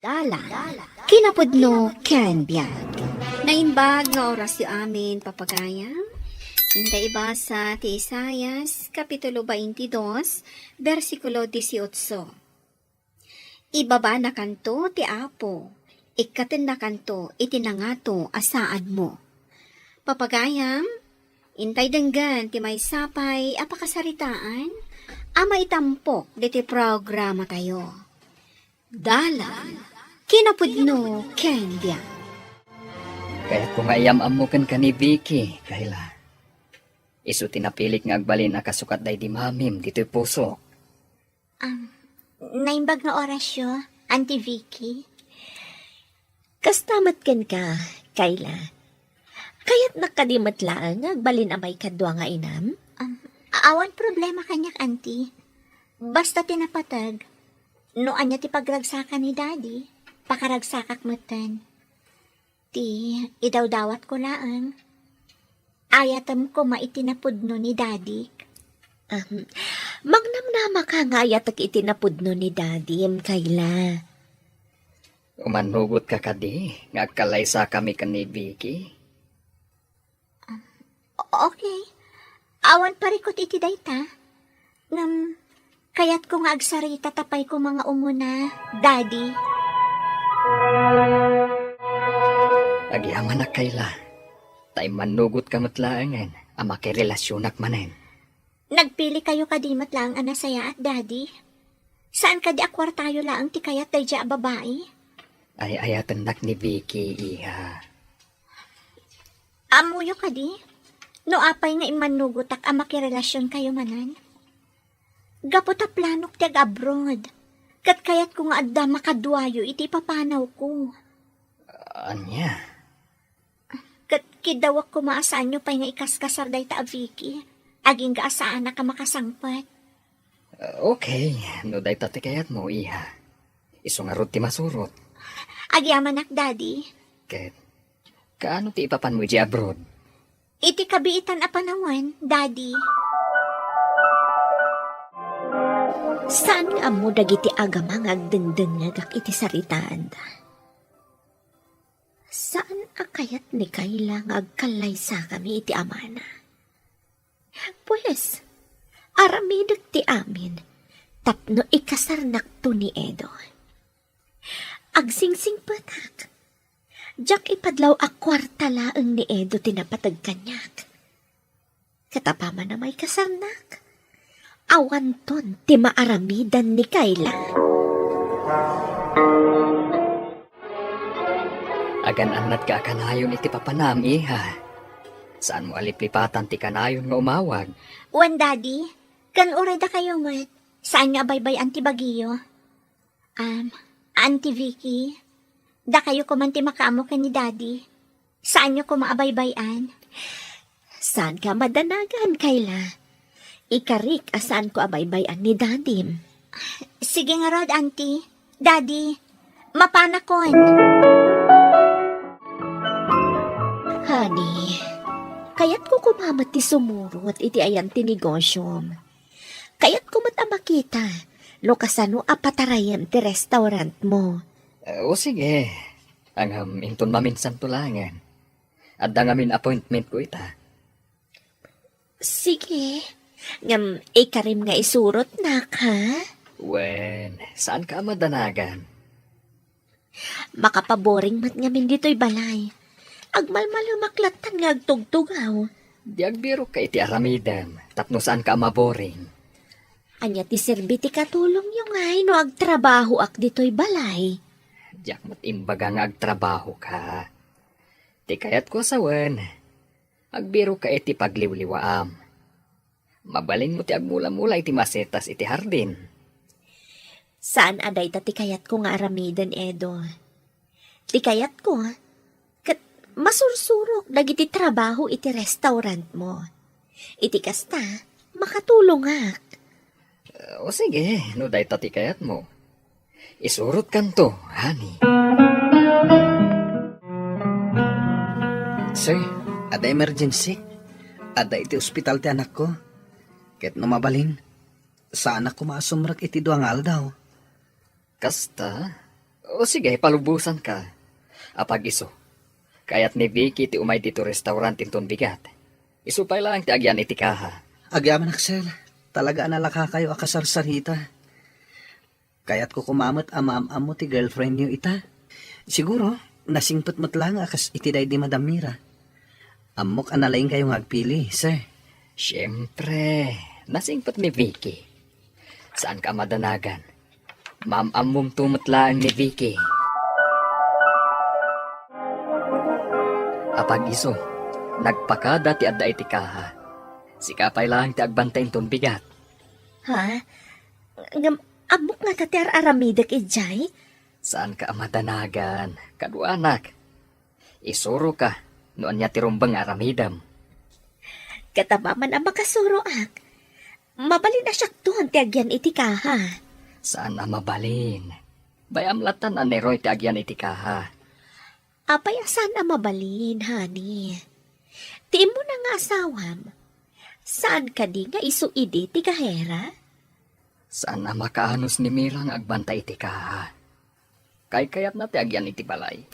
Dala, kinapudno ken biyag. Naimbag nga oras yu amin papagayam. Hinday ibasa ti Isayas, Kapitulo 22, versikulo 18. Ibaba na kanto ti Apo, ikaten na kanto itinangato asaad mo. Papagayam, intay denggan ti may sapay apakasaritaan, ama itampok diti programa tayo. Dala, kinapudno ken biyag. Kaya't kung ayam mo kan ni Vicky, Kayla. Isu tinapilik nga agbalin na kasukat day di mamim dito'y puso. Naimbag nga orasyo, Auntie Vicky. Kastamat ken ka, Kayla. Kaya't nakadimat lang agbalin amay kadwa nga inam? Awan problema kanyak, Auntie. Basta tinapatag. No anya ti pagragsakan ni Daddy, pakaragsakak matan. Ti, idawdawat ko laang. Ayatam ko maitinapudno ni Daddy. Magnamnama ka nga yatak itinapudno ni Daddy, Kayla. Umanugot ka kadi, nga kalaysa kami kan ni Vicky. Okay. Awan parikot iti dayta. Kaya't ko nga agsarita tapay ko mga umuna, Daddy. Agyaman na Kayla. Tay manugot ka matlaangan, ama kay relasyonak manen. Nagpili kayo kadimat lang anasaya at Daddy. Saan ka di akwar tayo lang ti kayat day dya babae? Ay ayatan nak ni Vicky, iha. Amuyo ka di? No apay nga imanugotak ama kirelasyon kayo manan? Gapota planok ti abroad. Kat kayat ko nga adda makadwayo iti papanaw ko. Anya? Kat kidawak ko maasaan nyo pa'y nga ikaskasar day ta Vicky. Aging gaasaan na ka makasangpat. Okay, no day tati kayat mo, iha. Iso nga rod ti masurot. Agyaman ak, Daddy. Ket, kaano ti ipapan mo di abroad? Iti kabiitan a panawan, Daddy. Saan nga mo dagiti agamang agdengdengagak iti saritaan da? Saan akayat ni Kayla nga agkalaysa kami iti amana? Pues, aramidag ti amin, tapno ikasarnak to ni Edo. Agsingsing patak, jak ipadlaw akwarta laeng ni Edo tinapatag kanyak. Katapaman na may kasarnak. Awan ton ti maaramidan ni Kayla. Agan anat ka kanayon iti papanam, iha. Saan mo aliplipatan ti kanayon nga umawag? Wan, Daddy. Kan uray da kayo mat. Saan nga baybay Auntie Baguio? Auntie Vicky. Da kayo kumanti makamo ka ni Daddy. Saan nyo ko maabaybayan? Saan ka madanagan, Kayla? Ikarik asaan ko abaybayan ni Dadim. Sige nga rod, Auntie. Daddy, mapanakon. Honey, kaya't ko kumamat ti sumurot iti ayan ti negosyom. Kaya't ko matamakita, no kasano apatarayan ti restaurant mo. O sige, ang inton maminsan tulangan. Adda ngamin appointment ko ita. Sige, ngam ikarim nga isurot nak, ha? Wen, saan ka madanagan? Makapaboring mat ngamin dito'y balay. Agmalmalumaklatan nga agtugtugaw. Diagbiro ka iti aramidam, tapno saan ka maboring. Anya ti serbiti katulong yung ay no agtrabaho ak dito'y balay. Diyak matimbaga nga agtrabaho ka. Ti kayat ko sawan, agbiro ka iti pagliwliwaam. Mabalin mo ti agmula-mula iti masetas iti hardin. Saan aday ta ti kayat ko nga aramidan, Edo? Ti kayat ko, kat masursurok dagiti trabaho iti restaurant mo. Iti kasta, makatulong ak. O sige, no day tati kayat mo. Isurot kanto, honey. Sir, ada emergency. Ada iti ospital ti anak ko. Ket no mabalin, sa anak ko maasumrak iti duangal daw. Kasta? O sige, palubusan ka. Apag iso. Kaya't ni Vicky ti umay dito restaurant inton bigat. Isupay lang ti agyan iti kaha. Agyaman, Axel. Talaga analaka kayo akasarsarita. Kaya't ko kumamot amaam mo ti girlfriend niyo ita. Siguro, nasingpot mo't lang akas itiday di Madam Mira. Amok analaing kayo agpili, sir. Siyempre, nasingpot ni Vicky. Saan ka madanagan? Ma'am-among tumutlaan ni Vicky. Apag iso, nagpakada ti adda iti kaha. Sikapay lang ti agbantayin ton bigat. Ha? Amok nga tater aramidek ijay? Saan ka madanagan? Kaduanak. Isuro ka, noon niya tirumbang aramidam. Katabaman ang makasuro ak. Mabalin na siya tuhan ti agyan iti kaha. Saan na mabalin? Bayam latan aneroy ti agyan iti kaha. Apay asan na mabalin, honey? Ti mo na nga asawam. Saan ka di nga isuidi ti kahera? Saan na makaanos ni Mirang agbantay iti kaha? Kayat na ti agyan iti balay.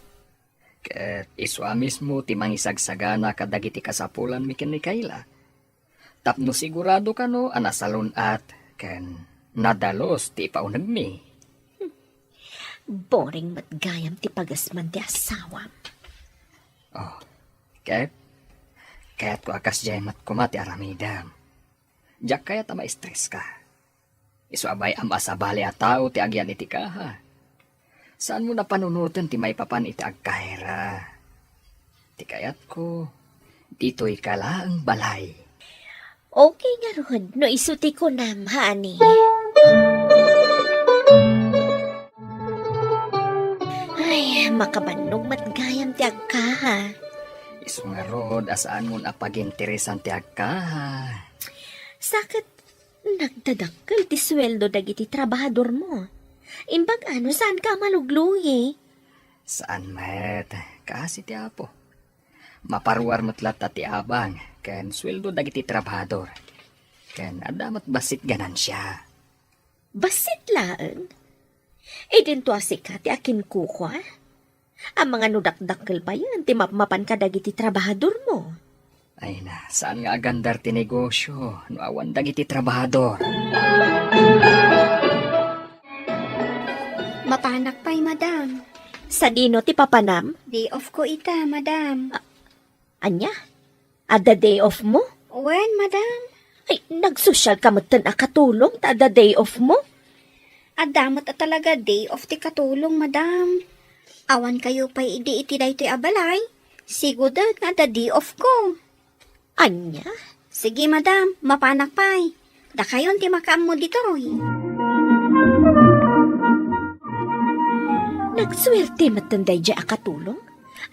Ket iswa mismo ti mangisagsagana kadagiti kasapulan miken ni Kayla. Tapno sigurado ka no anasalon at ken nadalos ti ipaunag mi. Boring matgayam ti pagasman ti asawam. Oh, kaya't ko akas jay mat kumati aramidam. Diyak kaya ta ma-stress ka. Isuabay ang asabali at tao ti agyan iti kaha. Saan mo na panunutan ti may papan iti agkahera? Ti kayat ko, dito'y kalaang balay. Okay nga ron, no isuti ko nam, honey. Ay, makabannog matgayam ti agkaha. Isu nga rod, asaan mo na paginteresan ti agkaha. Sakit nagdadakkel ti sweldo dagiti trabahador mo. Imbag ano, saan ka maluglugi? Saan met? Kasi ti apo. Maparuar matlat ti abang, ken sweldo dagiti trabahador. Ken adamat basit ganan siya. Basit laan? E din to asika ti akin kukwa? Ang mga nudakdakkel pa yan, ti mapmapan ka dagiti trabahador mo. Ay na, saan nga agandar ti negosyo? No awan dagiti trabahador. Mapanak pa'y, madam. Sa dino ti papanam? Day off ko ita, madam. Anya? Ada day off mo? When, madam? Ay, nagsosyal ka matan akatulong ta ada day off mo? Adamot at talaga day off ti katulong, madam. Awan kayo pa'y iti daytoy abalay. Sigudad nga da day off ko. Anya? Sige, madam. Mapanak pa'y. Da kayon ti makaam mo ditoy. Nagswerte matanday dya akatulong?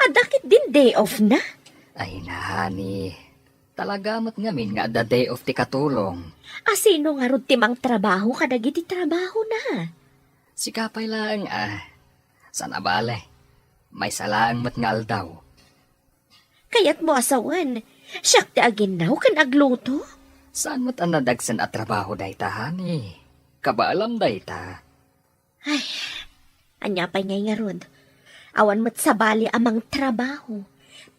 Adakit din day off na? Ay na, honey. Talaga mat ngamin nga the day of ti katulong. Asino nga rod timang trabaho kadagiti trabaho na? Sikapay lang sana bale. May salaang mat nga aldaw. Kaya't mo asawan, siyak ti aginaw kan agluto? Saan mo't ang nadagsan at trabaho dayta, honey? Kabaalam dayta. Ay, anya pa ngay nga rod. Awan mo't sabali amang trabaho.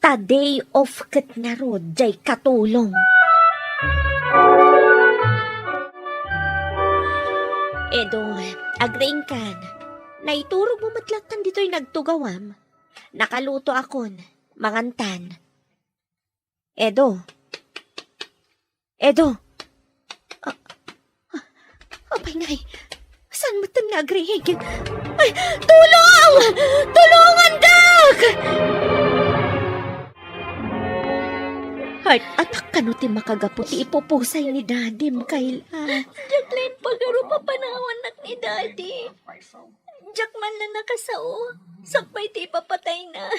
Ta day off kat nga rod, jay katulong. Edo, agreeing kan. Naiturog mo matlatan dito'y nagtugawam. Nakaluto akon, mangantan. Edo. Apay ngay, saan mo tam na-agreeing? Ay, tulong! Tulungan, Dak! Heart attack ka no ti makagaputi ipupusay ni Daddy Kayla. Jacqueline, pagaro pa panawan nak ni Daddy. Jack man na nakasao. Sakbay ti papatay na.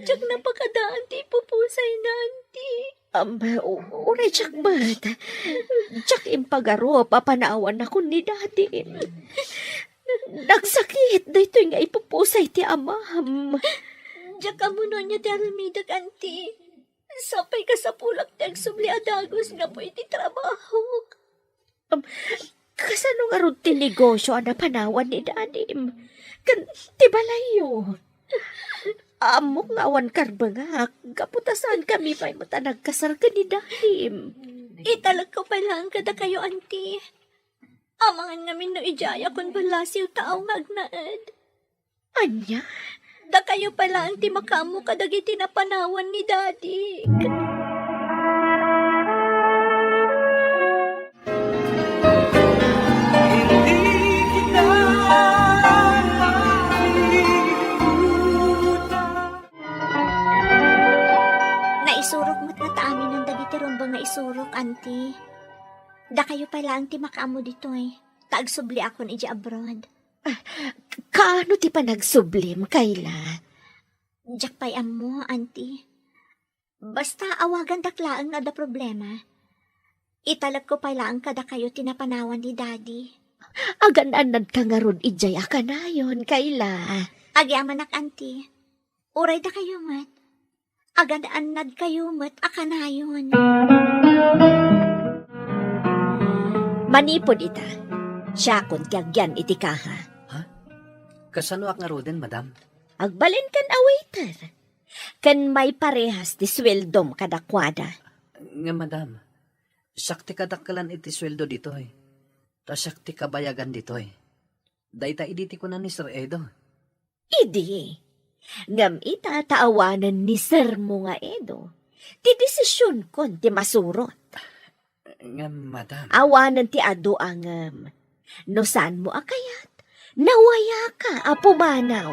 Jack na pagkadaan ti pupusay na, auntie. Uray, Jack, ba't? Jack, impagaro, papanawan ako ni Daddy. Nagsakit, dito nga ipupusay ti amam. Jack, amuno niya ti aramidag, auntie. Sapay ka sa pulak ti agsubli adagos nga po iti trabaho. Kasano nga ron ti negosyo ang napanawan ni Daddy? Kan tibalayo. Amok nga awan karbangak. Kaputasan kami pa'y mata nagkasar ka ni Dahim. Italag ko pa lang kada kayo, auntie. Amangan ngamin no ijaya kung balasiw tao magnaed. Anya? Da kayo pala ang timakamu kadagiti na panawan ni daddy. Naisurok mo't nga taamin ng dagiti rumbang nga isurok, auntie. Da kayo pala ang timakamu dito eh. Taagsubli ako ni abroad. Kaano ti pa nagsublim, Kayla? Diyak pa'y mo, auntie. Basta awagan daklaan na da problema. Italag ko pala ang kada kayo tinapanawan ni daddy. Agan-anan ka nga ron ijaya ka na yun, Kayla. Agyamanak, auntie. Uray da kayo mat. Agan-anad kayo mat akanayon. Manipod ita. Siya kon kagyan iti kaha. Kasano ak nga roden, madam? Agbalin kan a waiter. Kan may parehas ti sweldom kadakwada. Nga, madam. Sakti kadakkalan iti sweldo dito eh. Ta sakti kabayagan dito eh. Dayta iditi ko na ni Sir Edo. Idi. Ngam ita taawanan ni Sir mo nga Edo. Ti desisyon kon ti masurot. Nga, madam. Awanan ti ado angam. No saan mo akayat? Nawaya ka, apumanaw.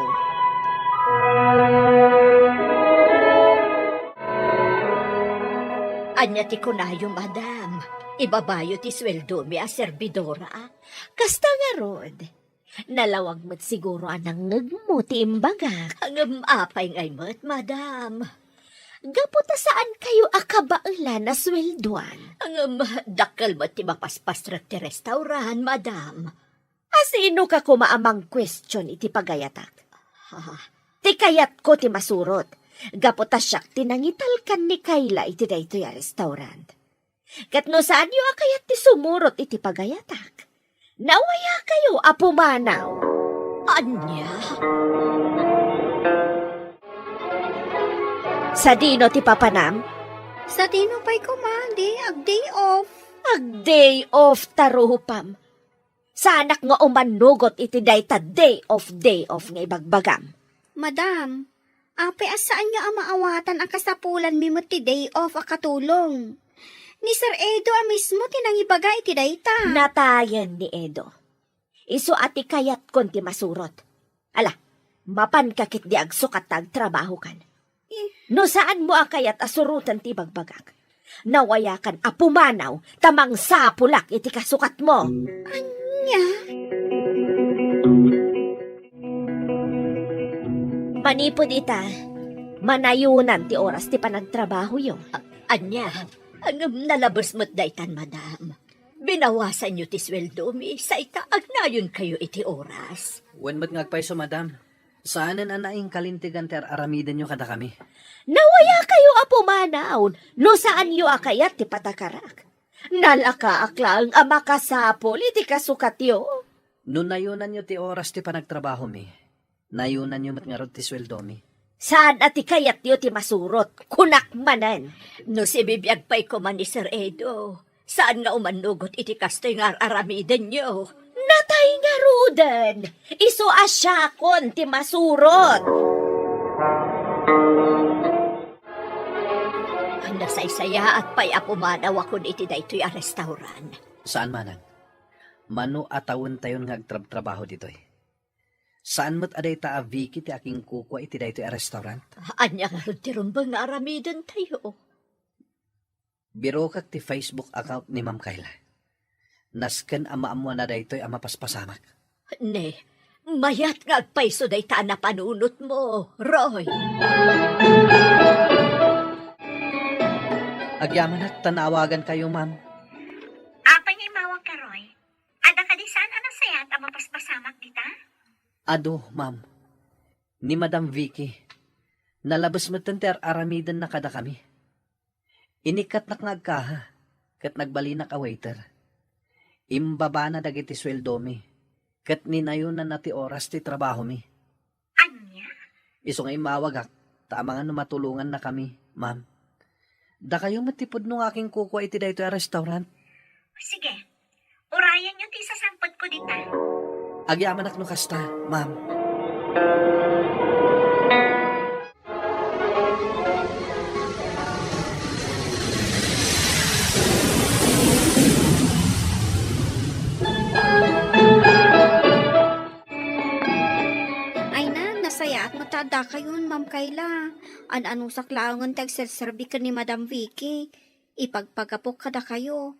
Anya ti kunayo, madam. Ibabayo ti sweldo mi a servidora. Kasta nga rod. Nalawag mo't siguro anang ngagmo ti imbagak. Ang apay ngay mat, madam. Gaputa saan kayo akabailan na sweldoan? Ang dakal mat ti mapaspas ti restaurant, madam. Asino ka kumaamang question iti pagayatak? Ti kayat ko ti masurot. Gaputa siyak tinangitalkan ni Kayla iti daytoy a restaurant. Kat no saan yu akayat ti sumurot iti pagayatak? Nawaya kayo apumanaw. Anya? Sa dino ti papanam? Sa tinupay ko, di, ag day off. Ag day off taruhupam. Sa anak nga umanugot iti dayta day off nga ibagbagam. Madam, ape asaan nga amaawatan ang kasapulan mi mo ti day off a katulong. Ni Sir Edo a mismo tinangibaga iti dayta. Natayan ni Edo. Iso ati kayat kon ti masurot. Ala, mapan kakit di agsukat tag trabaho kan. No saan mo akayat asurutan ti bagbagak? Nawayakan apumanaw tamang sapulak iti kasukat mo. Nya, Manipod ita, manayunan ti oras ti panagtrabaho yo. Anya? Ang nalabas mo't daytan, madam. Binawasan nyo ti sweldo mi sa itaagnayon kayo iti oras. Wen ba't ngagpay so, madam? Saanan anaing kalintigan ter aramiden nyo kada kami? Nawaya kayo apumanaw, no saan yo akayat ti patakarak. Nalaka aklang amakasapol iti kasukat yo. No nayunan nyo ti oras ti panagtrabaho mi, nayunan nyo mat nga rod ti sweldo mi. Saan ati kayat yo ti masurot, kunakmanan. No si bibiyag pa'y ko man ni Sir Edo. Saan nga umanugot iti kastoy nga aramiden nyo? Natay nga ruden, iso asyakon ti masurot. Nasaysaya at pa'y apumanaw ako iti daytoy a restaurant. Saan manang? Mano atawon tayon nga agtrabaho ditoy. Saan mo't aday ta a Vicky ti aking kukwa iti daytoy a restaurant? Anya nga ron ti rumbang nga aramiden tayo. Biro kag ti Facebook account ni Ma'am Kayla. Nasken ama-amwa na daytoy a mapaspasamak. Ne, mayat nga agpaiso dayta na panunot mo, Roy. Agyaman at tanawagan kayo, ma'am. Apay nga imawag ka, Roy. Ada ka di saan anang sayat ang mapaspasamak dita? Ado, ma'am. Ni Madam Vicky. Nalabas mo ter aramidan na kada kami. Inikat na ngagkaha. Kat nagbali na ka waiter. Imbaba na dagiti sweldo mi. Kat ninayunan na ti oras ti trabaho mi. Anya? Iso nga imawag tama nga matulungan na kami, ma'am. Da kayo matipod nung aking kuko iti dayto a restaurant. Sige, urayan yung tisasangpot ko dita. Agyaman ak no kasta, ma'am. Ay na, nasaya at matada kayon, Ma'am Kayla. An-anong saklaangan tagserserbi ka ni Madam Vicky. Ipagpagapok kada kayo.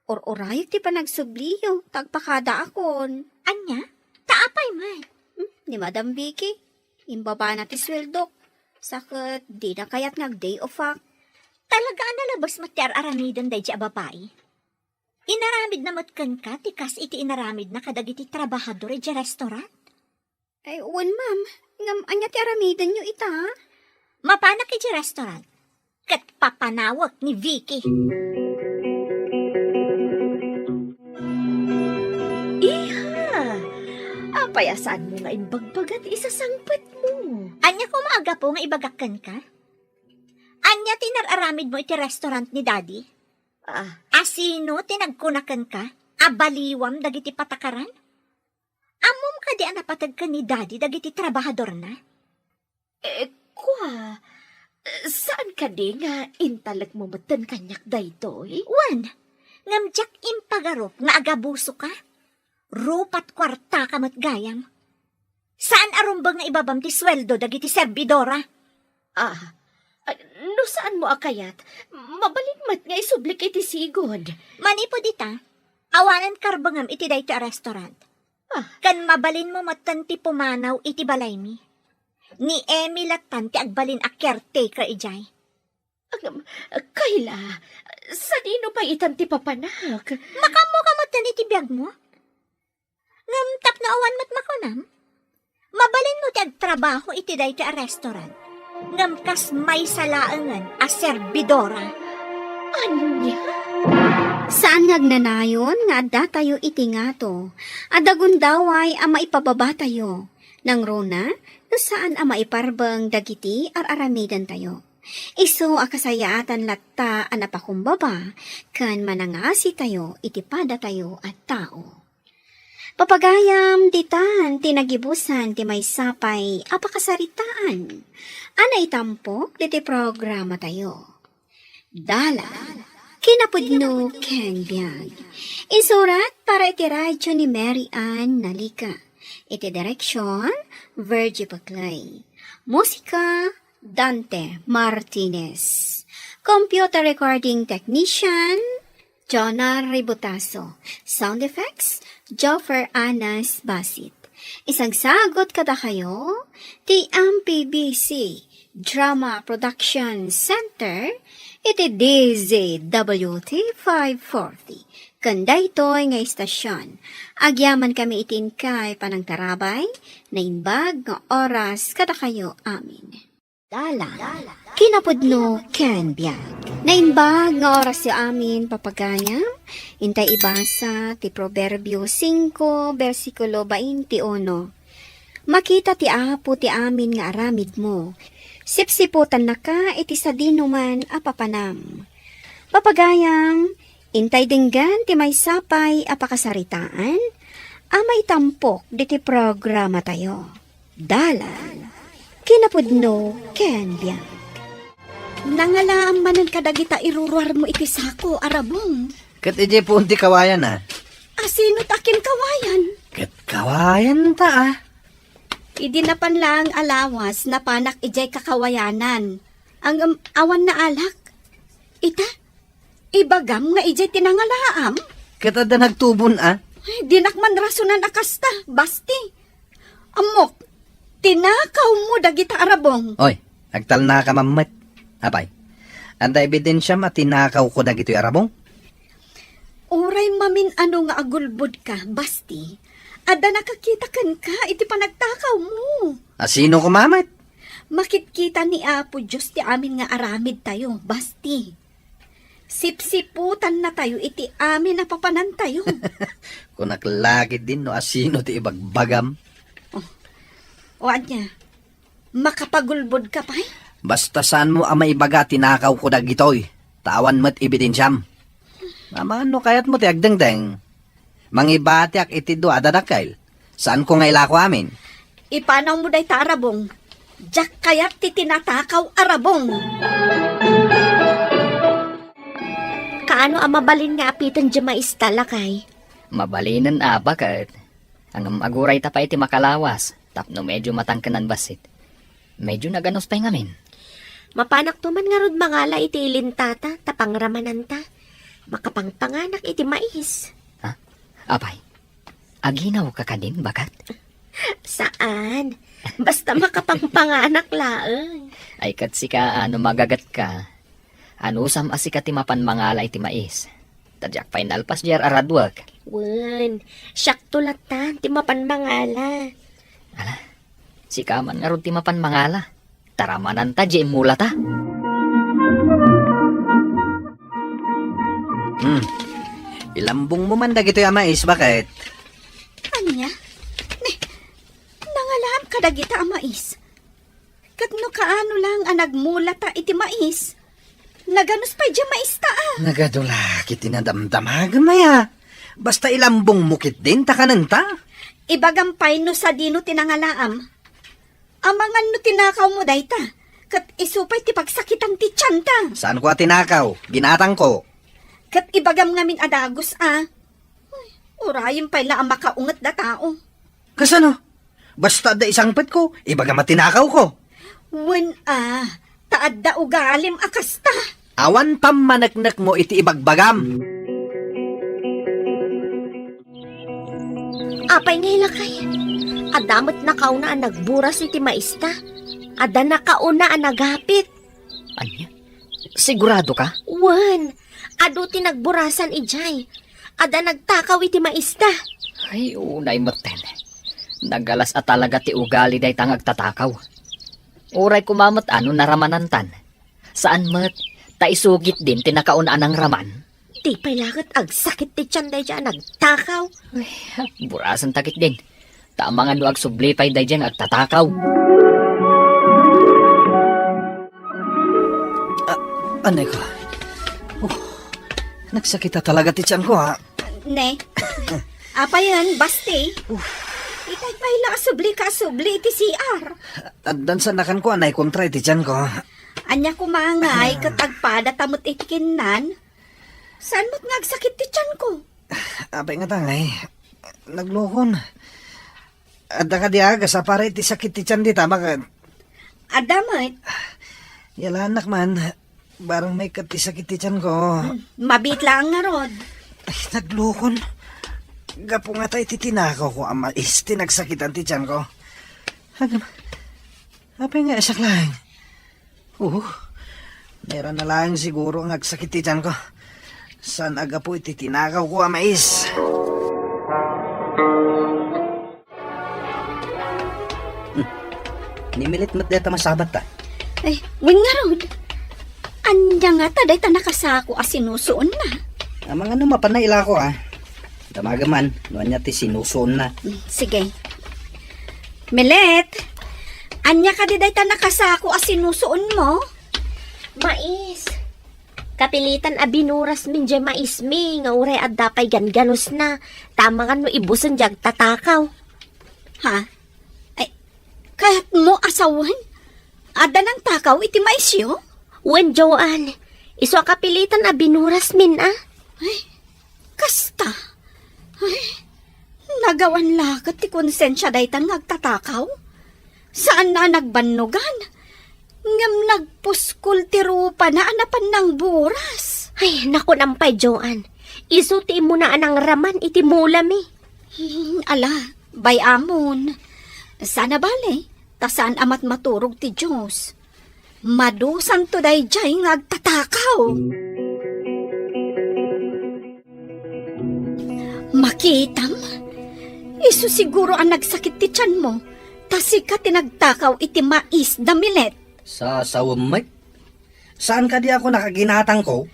Or-orayag ti pa nagsubliyo, tagpakada akon. Anya? Taapay man. Ni Madam Vicky, imbaba na ti sweldo. Sakit, di na kaya't nag-day off ak. Talaga nalabas matyar aramidon day di babae. Inaramid na matkan ka, tikas iti inaramid na kadagiti trabahador di restaurant. Ay, uwan ma'am, ngam anya ti aramidan nyo ita, ha? Mapanak iti restaurant. Kat papanawak ni Vicky. Payasan mo nga imbagbagat isasangpet mo. Anya ko maaga po nga ibagakan ka? Anya tinararamid mo iti restaurant ni Daddy? Asino tinagkunakan ka? Abaliwam dagiti patakaran? Amom ka di anapatag ka ni Daddy dagiti trabahador na? Saan ka di nga intalak mo matan kanyak daytoy? Wan, ngamjak impagarop nga agabuso ka? Rupat kwarta kamat gayam. Saan arumbang nga ibabam ti sweldo dagiti serbidora? No saan mo akayat? Mabaligmat nga isublik iti sigod. Manipod ita, awanan karbangam iti day ti restaurant. Kan mabalin mo matan ti pumanaw iti balay mi. Ni Emmy latan ti agbalin a caretaker ijay. Kayla, sanino pa itan ti papanak? Makamo ka matan iti biyag mo? Ngam tap na awan mat makunam? Mabalin mo ti agtrabaho iti day ti a restaurant. Ngam kas may salaangan a serbidora. Anya? Saan ngagnanayon nga adda tayo iti nga to? Adagun daway a maipababa tayo. Nang rona, no saan a maiparbang dagiti araramidan tayo. Iso akasayaatan latta a napakumbaba, kan manangasi tayo iti pada tayo at tao. Papagayam ditan tinagibusan ti may sapay apakasaritaan. Anay tampok diti programa tayo. Dala, kinapudno ken biyag. Isurat para iti radyo ni Mary Ann Nalika. Iti direksyon, Virgie Paclay. Musika, Dante Martinez. Computer recording technician, Jonah Ributaso. Sound effects, Joffer Anas Basit. Isagsagot kada kayo, ti MPBC Drama Production Center, iti DZWT 540. Kanda ito'y nga istasyon. Agyaman kami itin kay panang tarabay, na imbag nga oras kada kayo amin. Dala, kinapudno ken biyag. Na imbag nga oras si amin papagayam, intay ibasa ti Proverbio 5, versikulo 21. Makita ti apo ti amin nga aramid mo, sipsiputan na ka iti sa dinuman apapanam. Papagayam, intay dinggan ti may sapay apakasaritaan, amay tampok diti programa tayo. Dalan, kinapudno ken biyag. Nangalaam manan kadagita iruruar mo iti sako, arabong. Kat ije po unti kawayan Asino takin kawayan? Kat kawayan ta Idi na panlang alawas na panak ijay kakawayanan. Ang awan na alak. Ita, ibagam nga ijay tinangalaam. Kat ada nagtubon Dinak man rasunan akasta, basti. Amok, tinakaw mo dagita arabong. Oy, agtal na ka mamet. Apay, anda ebidensya matinakaw ko dagito arabong? Uray mamin ano nga agulbod ka, basti. Ada nakakita kan ka, iti panagtakaw mo. Sino ko mamet? Makitkita ni Apo Diyos ti amin nga aramid tayo, basti. Sipsiputan na tayo iti amin na papanan tayo. Kung naklagid din no asino ti ibagbagam. O anya, makapagulbod ka pa eh? Basta saan mo ang maibaga tinakaw ko dagitoy. Tawan mo't ibidensyam. Mamano kayat mo ti agdengdeng. Mangibati ak iti do adadakail. Saan ko nga ilako amin? Ipanaw mo day ta arabong. Diyak kaya't titinatakaw arabong. Kaano ang mabalin nga apitan di maista lakay? Mabalinan bakat. Ang aguray ta pa iti makalawas. Tapno medyo matangkanan basit. Medyo naganos pa ngamin. Mapanak to man nga rod mangala iti ilintata, tapangramanan ta. Makapangpanganak iti mais. Apay, aginaw ka din bakat? Saan? Basta makapangpanganak laeng. Ay kat si ka magagat ka. Anusam asi ka timapan mangala iti mais. Tadyak pa'y nalpas diyar aradwag. Wen, siyak tulatan, timapan mangala. Si kaman nga ron timapan mangala. Taramanan ta, di mula ta. Ilambong mo man dagitoy ang mais, bakit? Anya? Nangalam ka dagita ang mais. Katno kaano lang ang nagmula ta iti mais. Naganos pa dya mais ta Nagadula, kiti nadamdamagan maya. Basta ilambong mukit din, takanan ta. Ibagampay no sa dino tinangalaam. Amangan no tinakaw mo dayta. Kat isupay ti pagsakitan ti tiyan ta. Saan ko tinakaw? Ginatang ko. Kat ibagam ngamin adagos Ay, urayin pa'y la ang makaungat da tao. Kasano? Basta da isang pet ko, ibaga matinakaw ko. Wen taad da ugalim akasta. Awan tam manaknak mo iti ibagbagam. Apay ngay lakay. Adamot na kauna ang nagburas iti maista. Ada na kauna ang naghapit. Anya? Sigurado ka? Wan, ado ti nagburasan ijay. Ada nagtakaw iti maista. Ay, unay maten. Nagalas at talaga ti ugali day tangag tatakaw. Uray kumamot naramanantan. Saan mat? Taisugit din tinakaunaan ng raman. Di pa'y lagat agsakit ti tiyan day dyan nagtakaw. Burasan takit din. Tama nga no agsublipay day dyan agtatakaw. Anay ko. Nagsakita talaga ti tiyan ko, ha? Ne, apa yan, basti. Itay pa'y la asubli iti CR. At dansanakan ko, anay kontra ti tiyan ko. Anya kumangay katagpada tamot itikinan. Saan mo't ngagsakit ti tiyan ko? Abay nga tangay. Naglukon. Adda ka di aga sa para iti sakit ti tiyan di tama ka. Adamot, Yalanak man. Barang may kati sakit ti tiyan ko. mabit lang nga rod. Ay, naglukon. Gapo nga tayo titinakaw ko ang mais. Tinagsakitan ti tiyan ko. Hagam. Abay nga isak lang. Meron na lang siguro ang agsakit ti tiyan ko. Saan aga po ititinakaw ko ang mais? Nimilit mo't deta masabat ta. Ay, wing nga rod. Anya nga ta, day ta nakasako sinusuon na. Amang ano mapanaila ko Damagaman, noon niya ti sinusuon na. Sige. Milet, anya ka di day ta nakasako sinusuon mo? Mais. Kapilitan binuras min dyan mais mi. Nga uray at dapay ganganos na. Tama nga no ibusan dyan tatakaw. Ha? Ay, kahit mo asawan? Ada ng takaw iti maisyo? Wen, Joanne. Iso kapilitan binuras min Ay, kasta. Ay, nagawan lakat ti konsensya day tan ngagtatakaw? Saan na nagbannugan? Ngam nagpuskul ti rupa na anapan ng buras. Ay, naku nampay, Joanne. Iso ti mo na anang raman iti mula mi. Ala, bayamon. Sana bale, tasaan amat maturog ti Diyos. Madusan to day jay ngagtatakaw. Makitam? Isu siguro ang nagsakit ti tiyan mo. Tasi ka tinagtakaw iti mais damilet. Sa sawamay? Saan ka di ako nakaginatang ko?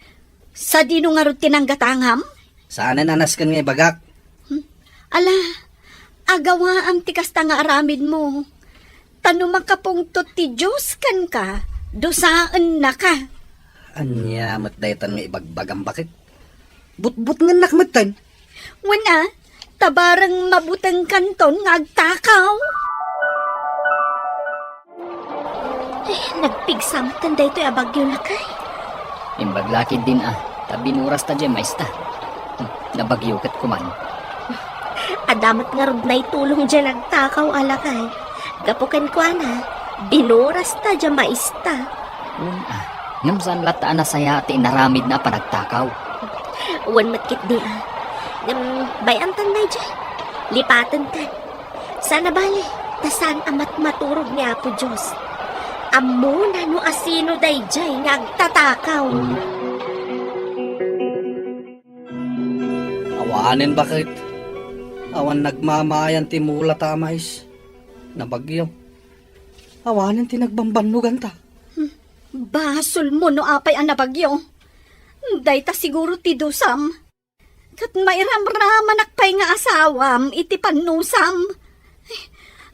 Sa dino nga ron tinanggatangam? Saan nanas kan nga bagak? Ala, agawa ang tikasta nga aramid mo. Tano makapungtot ti Diyos kan ka, dosaan na ka. Anya, matdaytan nga ibagbagam bakit? But nga nakmatan. Wana, tabarang mabutang kanton nga agtakaw. Nagpigsamtan da ito abagyo lakay. Imbaglakid din tabinuras ta dyan maista. Nabagyo kat kuman. Adamat nga rod na itulong dyan nagtakaw alakay. Gapukan ko binuras ta dyan maista. Ngamsan lataan na saya ti naramid na panagtakaw. Wan matkit di bayan tan na dyan. Lipatan tan. Sana bali, tasan amat maturog ni Apo Diyos. Amo na no asino day jay ngagtatakaw. Awanin bakit? Awan nagmamayan ti mula tamais. Nabagyo. Awanin ti nagbambanugan ta. Basol mo no apay ang nabagyo. Day ta siguro ti dusam. Kat mairamraman akpay nga asawam, iti panusam.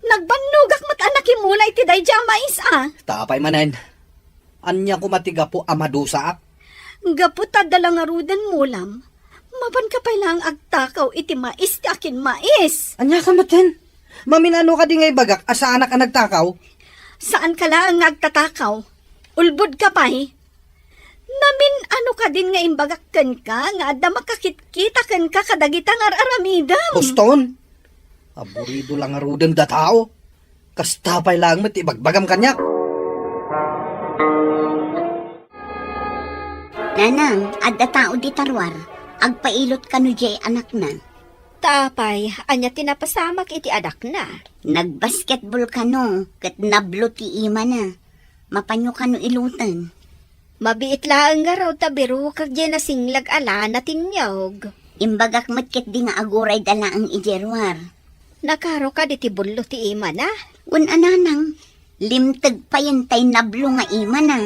Nagbanugak mat anak imula iti day jamais Tapay manen. Anya ko matiga po amadusa ak. Gaputa dalang arudan mulam. Maban ka pa lang agtakaw iti mais ti akin mais. Anya ka maten. Maminano ka di ngay bagak asa anak ang nagtakaw. Saan ka lang agtatakaw? Ulbod ka pa Namin ano ka din nga imbagakkan ka nga adda makakit-kita kan ka kadagitang aramidam. Huston. Aburido lang aruden da tao. Kastapay lang mat ibagbagam kanyak. Nanang, adda tao di tarwar. Agpailot ka no jay anak na. Tapay, anya tinapasamak iti adak na. Nagbasketball ka no, kat nablo ti ima na. Mapanyo ka no ilutan. Mabiit lang nga raw tabiro kag dyan na singlag ala na tinyog. Imbagak matkit di nga aguray dala ang ijerwar. Nakaro ka di tibullo ti ima na. Un ananang, limtag pa yan tay nablo nga ima na.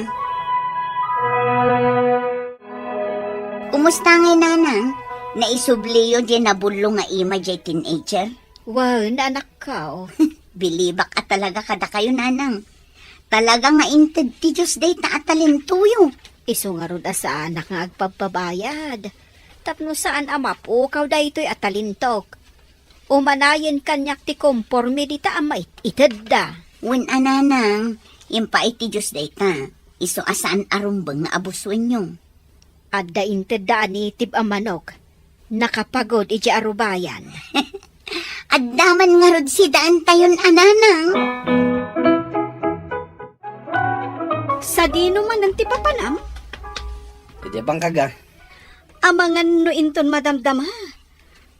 Kumusta ngay nanang? Naisubliyo dyan nabullo nga ima dyan teenager? Wow, naanak ka Bilibak at talaga kada kayo nanang. Talaga nga inted ti Diyos day taatalintuyo. Iso nga rod asa anak nga agpagbabayad. Tapno saan amapukaw da ito'y atalintok. Umanayin kanyak ti komporme dita ama itid da. Wen ananang, impa iti Diyos day ta. Iso asaan arumbang nga abuswen nyo. Adda inted da anitib amanok. Nakapagod iti arubayan. Addaman nga rod si daan tayon ananang. Sa dino man ang tipapanam, Pwede bang kaga? amangan no inton madamdama.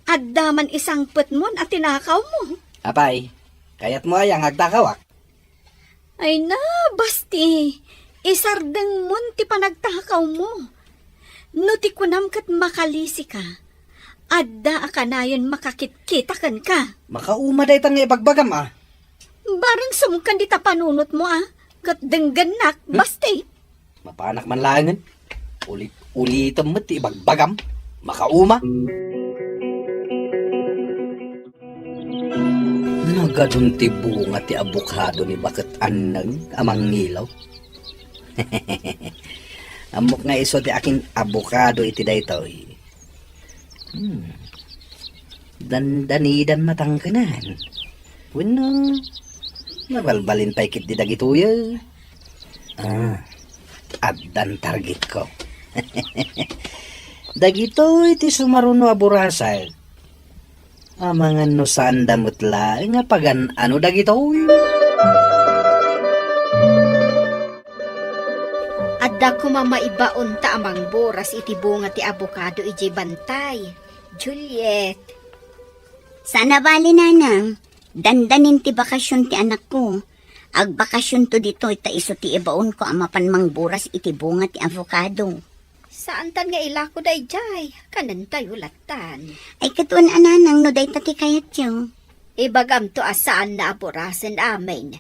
Addaman isang putmon at tinakaw mo. Apay, kayat mo ay ang agtakawak. Ay na, basti. Isardeng mon ti panagtakaw mo. No ti kunam kat makalisi ka. Adda akanayon makakit-kitakan ka. Makauma day tang ibagbagam Barang sumkan di tapanunot mo Kat dengganak, basti. Mapanak man langan. Ulitan mo ti ibagbagam. Makauma. Nagadun ti bunga ti abukado ni bakit anang amang ngilaw. Amok nga iso ti aking abukado iti daytoy. Dandanidan matangkanan. Wano, nabalbalin pa'y kit di dagituya. Addan target ko. Dagitoy ti sumaruno aburasay. Amangan no saan damutla, nga pagan ano dagitoy. Adda ko mamaibaon ta amang boras iti bunga ti abokado iti bantay. Juliet. Sana bali nanang, dandanin ti bakasyon ti anak ko. Agbakasyon to dito ita iso ti ibaon ko amapan mang buras iti bunga ti avocado. Saan tan nga ilako day jay? Kanan tayo latan. Ay katuan ananang no day tati kayat yung. Ibagam to asaan na aborasan amin.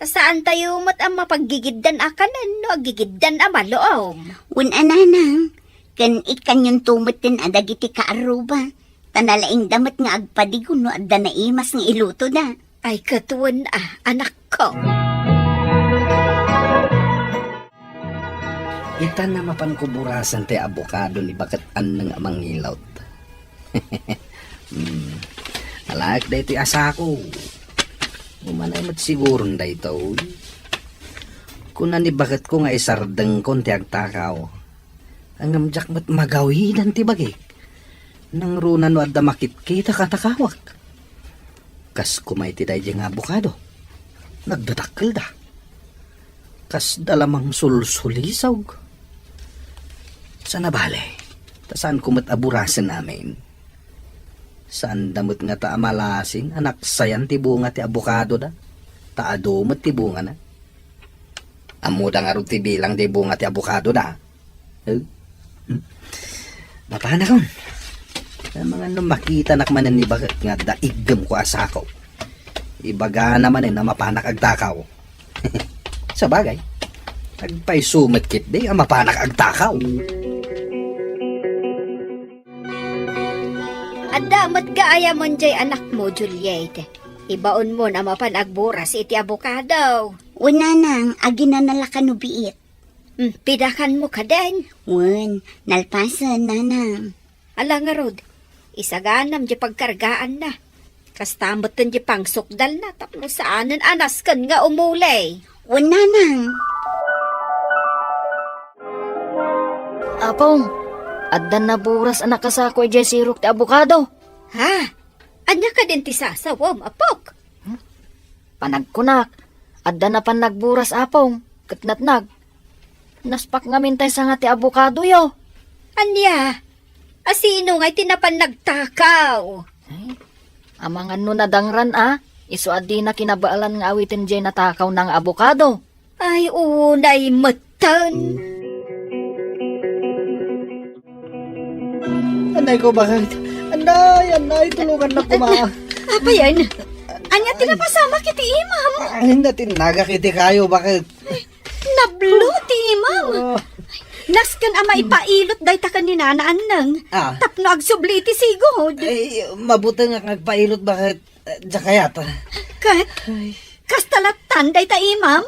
Saan tayo mat ang mapaggigiddan akanan no agigiddan ang maloom? Nanang, kan ikan yung tumot din adag iti kaaruba. Tanalaing damat nga agpadigon no adda na imas nga iluto na. Ay katuwan anak ko. Ita na mapankuburasan te abokado ni bakit anang amang ilot. Alak da iti asako. Umanay mat siguro da ito. Kuna ni bakit ko nga isardeng kon ti agtakaw. Ang namjak mat magawidan ti bagik. Nang runa no adda makit kita katakawak. Kas kumay ti day nga abokado. Nagdatakkel da. Kas dalamang sulsulisaw. Sana bale. Saan kumat aburasan namin? Saan damot nga ta amalasing anak sayan ti bunga ti abokado da? Taadumot ti bunga na. Amuda nga rin ti bilang ti bunga ti abokado da. Mapana kon. Mga nung makita nakmanan ni bagat nga daigam ko asako. Ibaga naman na mapanak agtakaw. Sa bagay, agpay sumakit di ang mapanak agtakaw. Adamat gaaya mon jay anak mo, Juliet. Ibaon mo na mapanagburas iti abokado. Nanang, agi na nalakan no biit. Pidakan mo ka din. Nalpasan, nanang. Ala nga rod, isaganam di pagkargaan na. Kastamot din di pangsukdal na tapos saanan anas kan nga umulay. Nanang. Apong, addan na buras anak kasako ijay sirok ti abokado. Ha? Anya ka din ti sasawam, apok? Panagkunak, addan na pan nagburas apong, katnatnag. Naspak nga mintay sa nga ti abokado yo. Anya? Asino nga'y tinapan nagtakaw? Amang ano na dangran iso adi na kinabaalan nga awitin jay natakaw ng abokado. Ay, unay matan. Anay ko bakit? Anay, tulungan na kuma. Apa yan? Anya tinapasama kiti imam? Ay, natinaga kiti kayo, bakit? Nablo ti imam. Naskan ama ipailot day ta kaninanaan nang. Tapno agsubli ti sigod. Ay, mabuti nga nagpailot, bakit? Jakayat. Kat, kastalatan day ta imam.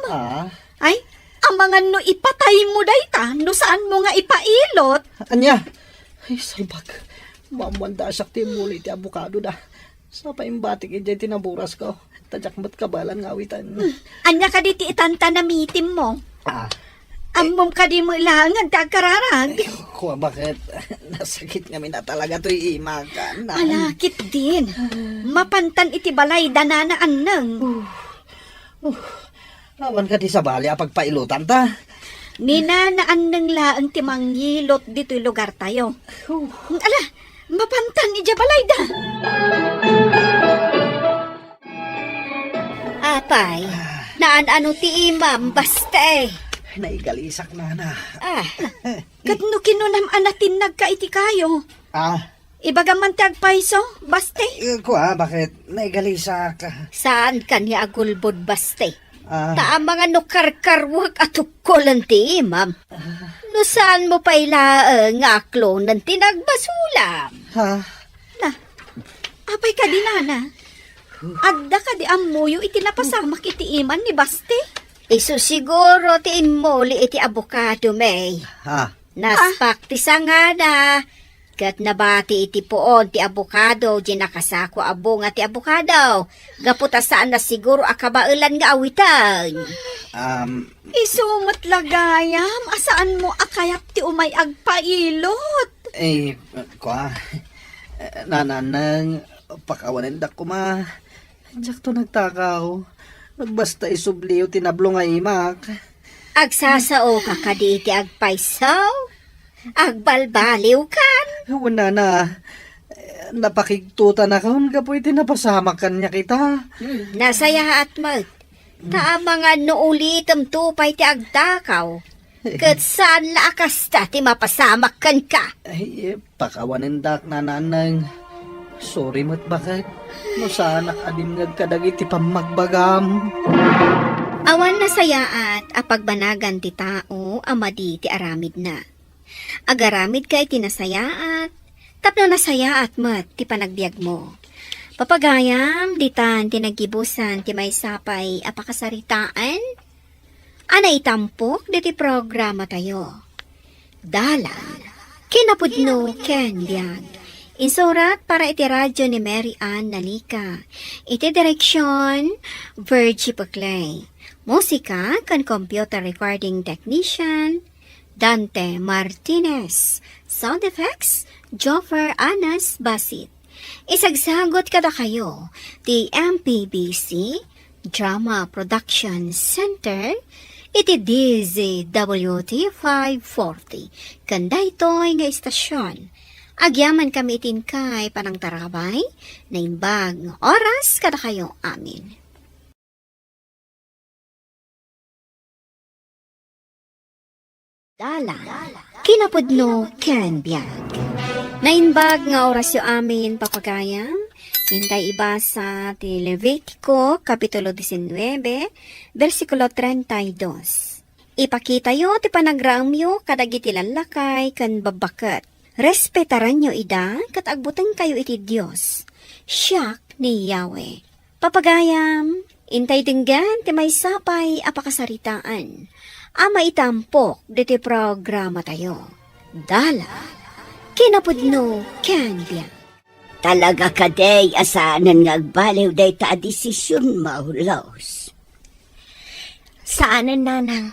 Ay, ang mga no ipatay mo day ta, no saan mo nga ipailot? Anya? Ay, salbag. Mamanda siya ti muli ti abokado da. Sa paimbatik ijay tinaburas ko. Tadyak mat kabalan nga awitan. Anya ka di ti itanta na mitim mo. Amom ka di mo ilangan tagkararag. Kuha, bakit? Nasakit kami na talaga to iimakan. Alakit din. Mapantan iti balay dananaan nang. Awan ka di sa bali pagpailutan ta. Ninanaan nang laang timanghilot dito'y lugar tayo. Ala, mapantan iti balay da. Apay, naan ano ti imam baste. Naigalisak na. Katno kinunam anatin nagka iti kayo. Ibagaman tagpaiso, baste. Kuha, bakit? Naigalisak. Saan kanya agulbod baste? Ta mga nukarkarwag at ukkolan ti imam. No saan mo pailaang aklo ng tinagbasulam? Apay ka di nana. Adda ka di amuyo iti napasamak iti iman ni baste. Isu siguro ti imoli iti abokado may. Naspak ti sangana. Kat nabati iti poon ti abokado, di nakasako abo nga ti abokado. Gaputa saan na siguro akabailan nga awitan. Isumot lagayam, asaan mo akayap ti umay agpailot? Kuha, nananang, pakawanan da kuma. Diyak to nagtakaw. Nagbasta isubliw tinablo nga imak. Agsasao ka ka di iti agpaisaw? Agbalbaliw kan? Wala na. Napakigtutan na kaon ka po iti napasamak kanya kita. Nasaya at mag. Ta mga noulitam tupay ti agtakaw. Kat saan laakas ta ti mapasamak kan ka? Ay, pakawanin dak na nanang. Sorry mat bakit? No sana kadim nagkadag iti pamagbagam. Awan na sayaat a pagbanagan ti tao amadi ti aramid na. Agaramid ka iti nasayaat, tapno nasayaat met ti panagbiag mo. Papagayam, ditan tinagibusan ti may sapay apakasaritaan, ana itampok di ti programa tayo. Dalan, kinapudno ken biag. Insurat para iti radyo ni Mary Ann Nalika. Iti direksyon, Virgie Paclay. Musika kan computer recording technician, Dante Martinez. Sound effects, Joffer Anas Basit. Isagsagot kada kayo, ti MPBC Drama Production Center, iti DZWT 540. Kanda ito'y nga istasyon. Agyaman kami itin kay panang tarabay, na imbag ng oras kada kayo amin. Dala, kinapudno ken biag. Nainbag nga oras yu amin papagayam, hintay ibasa ti Levitico, Kapitulo 19, versikulo 32. Ipakita yo ti panagraamyo kadagiti lalakay kan babakat. Respetaran nyo ida kat agbutan kayo iti Diyos. Siyak ni Yahweh. Papagayam, intay tinggan ti may sapay apakasaritaan. Ama itampok diti programa tayo. Dala, kinapudno ken biag. Talaga ka day asaanan nga agbaliw day ta desisyon maulos. Saanan, nanang?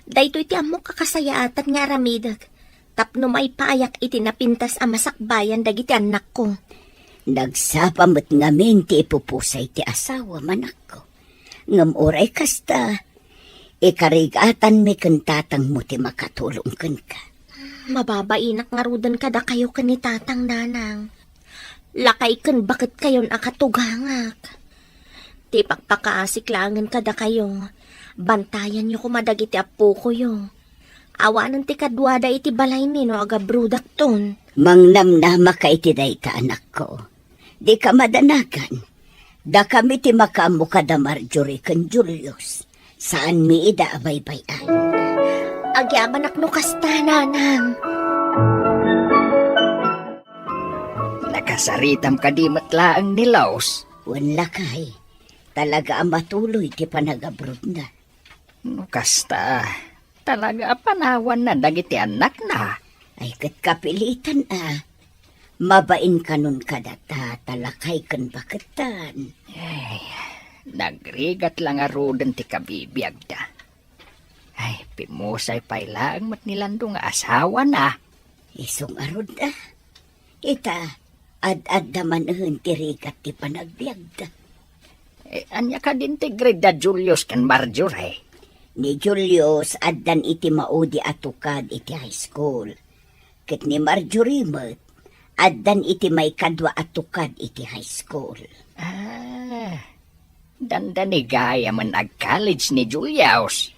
Dayto iti amok kakasayaatan nga ramidag. Tapno may payak iti napintas a masakbayan dagiti anak ko. Nagsapamot ngamin ti ipupusay ti asawa manak ko. Ngam oray kasta, ikarigatan mi kantatang mo ti makatulong kan ka. Mababainak nga rudan kada kayo kan ni tatang, nanang. Lakay kan bakit kayon akatugangak. Ti pakpakaasik langan kada kayo. Bantayan nyo kumadagiti apo ko yo. Awanan ti kadwada iti balay mi no aga brudak ton. Mangnamnama ka iti day ta anak ko. Di ka madanagan. Da kami ti makamu kada Marjorie kan Julius. Saan mi ida abaybayan? Agyaman akno kasta, nanang. Nakasaritam ka di matlaang nilaos. Wan lakay. Talaga ang matuloy ti panagabrod na. No kasta, talaga panawan na dagiti anak na. Ay kat kapilitan Mabain ka nun kadata, talakay kan bakatan. Nagrigat lang arudan ti kabibiyag da. Ay, pimusay pailaang mat nilando nga asawa na. Isong arod Ita, ad-ad naman ti rigat ti panagbiag da. Anya ka din ti Greda Julius kan Marjorie. Ni Julius, addan iti maudi atukad iti high school. Ket ni Marjorie mat, addan iti may kadwa atukad iti high school. Danda ni gaya man ag-college ni Julius.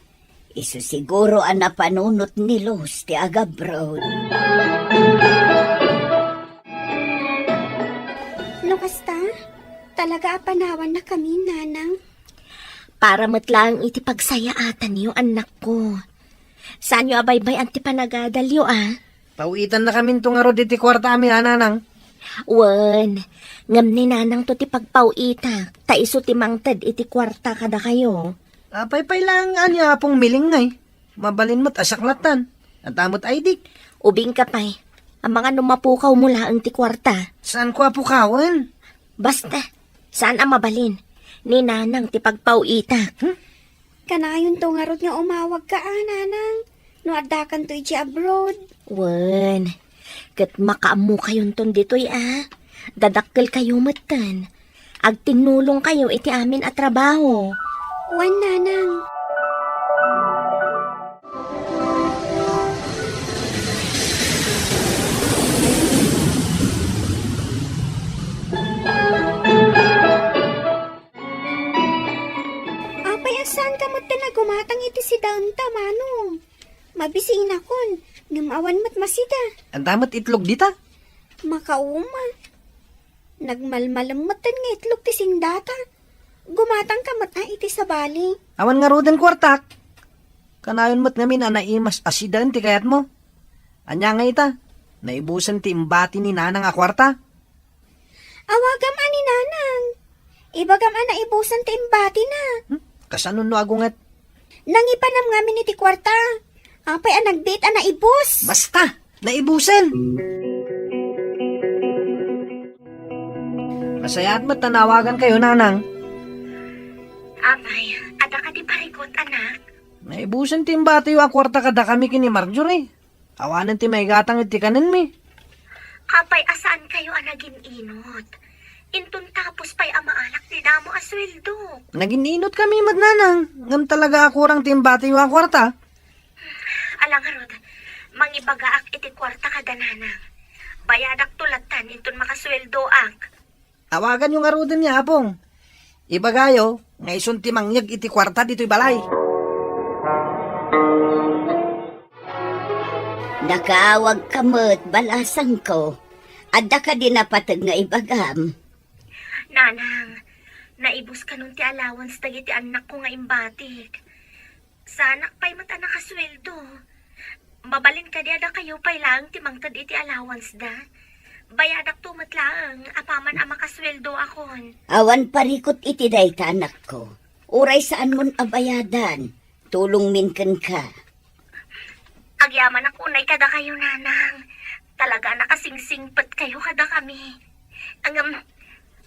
Isu siguro ang napanunot ni Luz ti agabroad. No kasta, talaga apanawan na kami, nanang. Para matlang iti pagsayaatan niyo, anak ko. Saan niyo abaybay ang ti panagadalyo, Pauitan na kami itong arod iti kwarta amin, ananang. Wan, ngam ni nanang to ti pagpauita. Taiso ti mangted iti kwarta kada kayo. Pay lang anya pong miling ngay. Mabalin mo't asaklatan. At amot ay dik. Ubing ka pa'y. Ang mga numapukaw mula ang ti kwarta. Saan ko apukawan? Basta, saan ang mabalin? Ni nanang ti pagpauita. Kanayon to nga rod nga umawag ka, nanang. No adakan to iti abroad. Wan, kat makaamu kayon ton dito'y Dadakkel kayo matan. Agtinulong kayo iti amin at trabaho. Wan, nanang. Apay, asan ka mat na gumatang iti si Danta, manong? Mabisiin akon, ngamawan mat masida. Ang damat itlog dita. Makauma. Nagmalmalamatan nga itlog ti singdata. Gumatang ka mat na iti sa bali. Awan nga roden kwartak. Kanayon mo't ngamin anaimas asidan ti kayat mo. Anya nga ita, naibusan ti imbati ni nanang a kwarta. Awagam ani nanang. Ibagam ana ibusan ti imbati na. Kasanon no agungat. Nangipanam ngamin iti kwarta. Apay anagbit ana ibus. Basta, naibusan. Masayat mo't tanawagan kayo, nanang. Amay, ada ka di parikot, anak. Naibusan ti imbati yung a kwarta kada kami kini Marjorie. Awanan ti may gatang iti kanin mi. Apay, asaan kayo anagin inot? Intun tapos pa'y amaalak ni damo asweldo. Nagininot kami madnanang. Ngam talaga akurang timbati yung a kwarta. Alang harod, mangibagaak iti kwarta kada nanang. Bayadak tulatan intun makasweldo ak. Awagan yung arudin niya, apong. Ibagayo, nga isunti mangyag iti kwarta dito'y balay. Nakaawag ka mo't balasang ko. Adda ka din napatag nga ibagam. Nanang, naibus ka nun ti allowance dagiti anak ko nga imbatik. Sa anak pa'y mata nakasweldo. Mabalin ka di ada kayo pa'y lang ti mangtad iti allowance da. Bayadak tumat lang, apaman ang makasweldo akon. Awan parikot iti day ta anak ko. Uray saan mon abayadan. Tulong minken ka. Agyaman ako unay kada kayo, nanang. Talaga nakasingsingpat kayo kada kami. Ang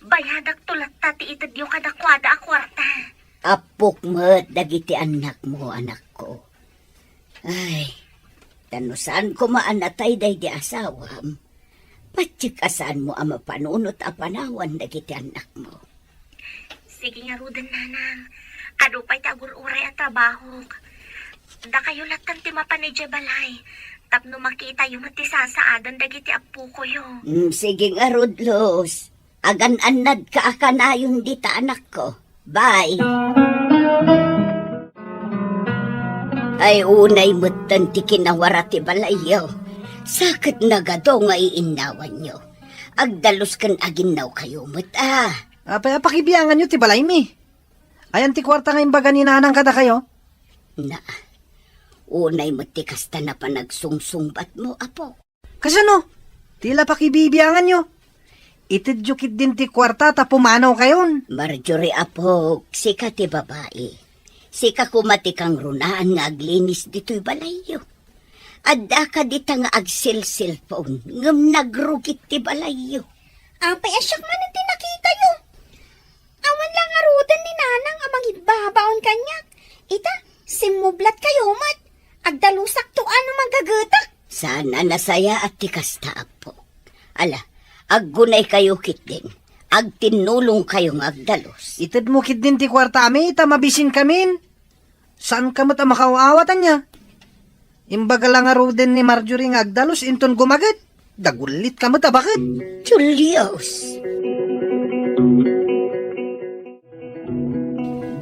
bayadak tulat tati itadyo kada kwada a kwarta. Apok mo't dagiti anak mo, anak ko. Ay, tanusan ko maanatay day di asawam. Patsik asaan mo ang mapanunot a panawan dagiti anak mo. Sige nga rudan, nanang. Ado pa'y tagur-uray at trabaho. Da kayo latan ti mapanidya balay. Tapno makita yung matisasaadan dagiti apu ko yo. Sige nga, Rodlos. Agan-anad ka akanayon dita, anak ko. Bye. Ay, unay mutan ti kinawara ti balayo. Sakit na gado nga iinawan nyo. Agdalos kan aginaw kayo muta. Apay, pakibiyangan nyo ti balay mi. Ayan ti kwarta nga imbaga ni nanang kada kayo. Na, unay matikas ta na pa nagsungsungbat mo, apo. Kasano? Tila pakibibiyangan nyo. Itidyukit din ti kwarta ta pumanaw kayon. Marjorie, apo, sika ti babae. Sika kumati kang runaan nga aglinis dito'y balayo. Adda ka dita nga agsil-cellphone, ngam nagrugit ti balayo. Apay asyak man ang tinakita yo. Awan lang arudan ni nanang amang ibabaon kanyak. Ita, simublat kayo mat. Agdalusak to ano magagatak. Sana nasaya at tikasta, apo. Ala, aggunay kayo kit din. Agtinulong kayong agdalos. Itid mo kit din ti kwarta mi, ta mabisin kamin. Saan ka mo ta makawaawatan niya? Imbaga lang aruden ni Marjorie nga agdalos inton gumagat. Dagulit ka mo ta, bakit? Julius.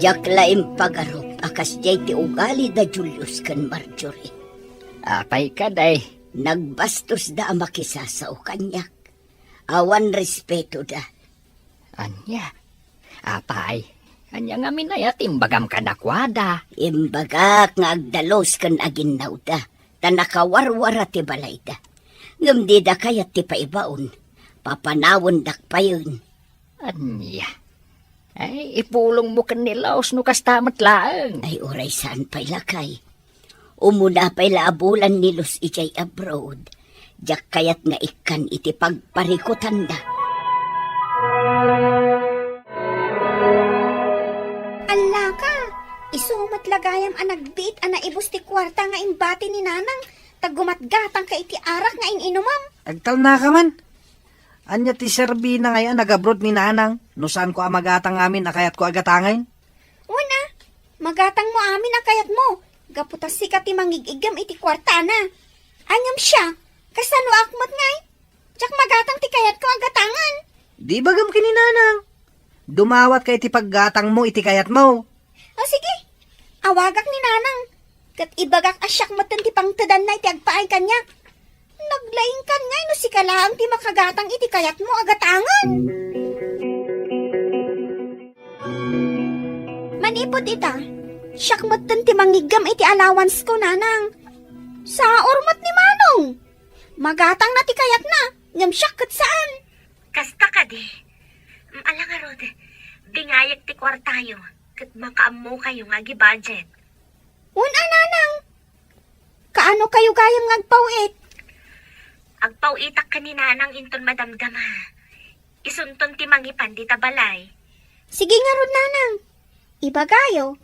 Jaklaim pagarop akas jay ti ugali da Julius kan Marjorie. Apay ka day. Nagbastos da makisasaw kanyak. Awan respeto da. Anya. Apay. Anya nga minayat imbagam ka nakwada. Imbaga nga agdalos kan aginaw da. Tanakawarwara ti balay da. Ngam di da kayat ti paibaon. Papanawon dak pa yun. Anya. Ay, ipulong mo kanilaos no kastamat laang. Ay oray saan pa'y lakay. Umuna pa'y laabulan ni Luz ijay abroad. Diyak kayat nga ikan iti pagparikutan da. Ala ka, isumat lagayam anagbit anaibus ti kwarta nga imbati ni nanang. Tagumatgatang ka iti arak nga inumam. Agtal na ka man. Anya ti serbi na ngayon nag-abroad mi nanang. No saan ko amagatang amin akayat ko agatangain? Una, magatang mo amin akayat mo. Gaputas sikat ti mangigigam iti kwarta na. Anyam siya, kasano akmat ngay. Tsak magatang ti kayat ko agatangan. Di bagam kini nanang. Dumawat kay ti paggatang mo iti kayat mo. O sige, awagak ni nanang. Kat ibagak asyak matan ti pangtadan na iti agpaay kanyak. Naglaing kan ngay no si kalaang ti makagatang iti kayat mo agatangan. Manipod ita. Siyak matan ti manggigam iti allowance ko, nanang. Sa urmot ni Manong. Magatang na ti kayat na. Ngam siyak kat saan. Kasta ka di. Ala nga Rod, bingayag ti kwartayo, kat makaammo kayo nga budget. Una, nanang. Kaano kayo gayam ngagpawit? Agpawitak ka ni nanang inton madamdama. Isunton ti mangipan di tabalay. Sige nga rod, nanang. Ibagayo.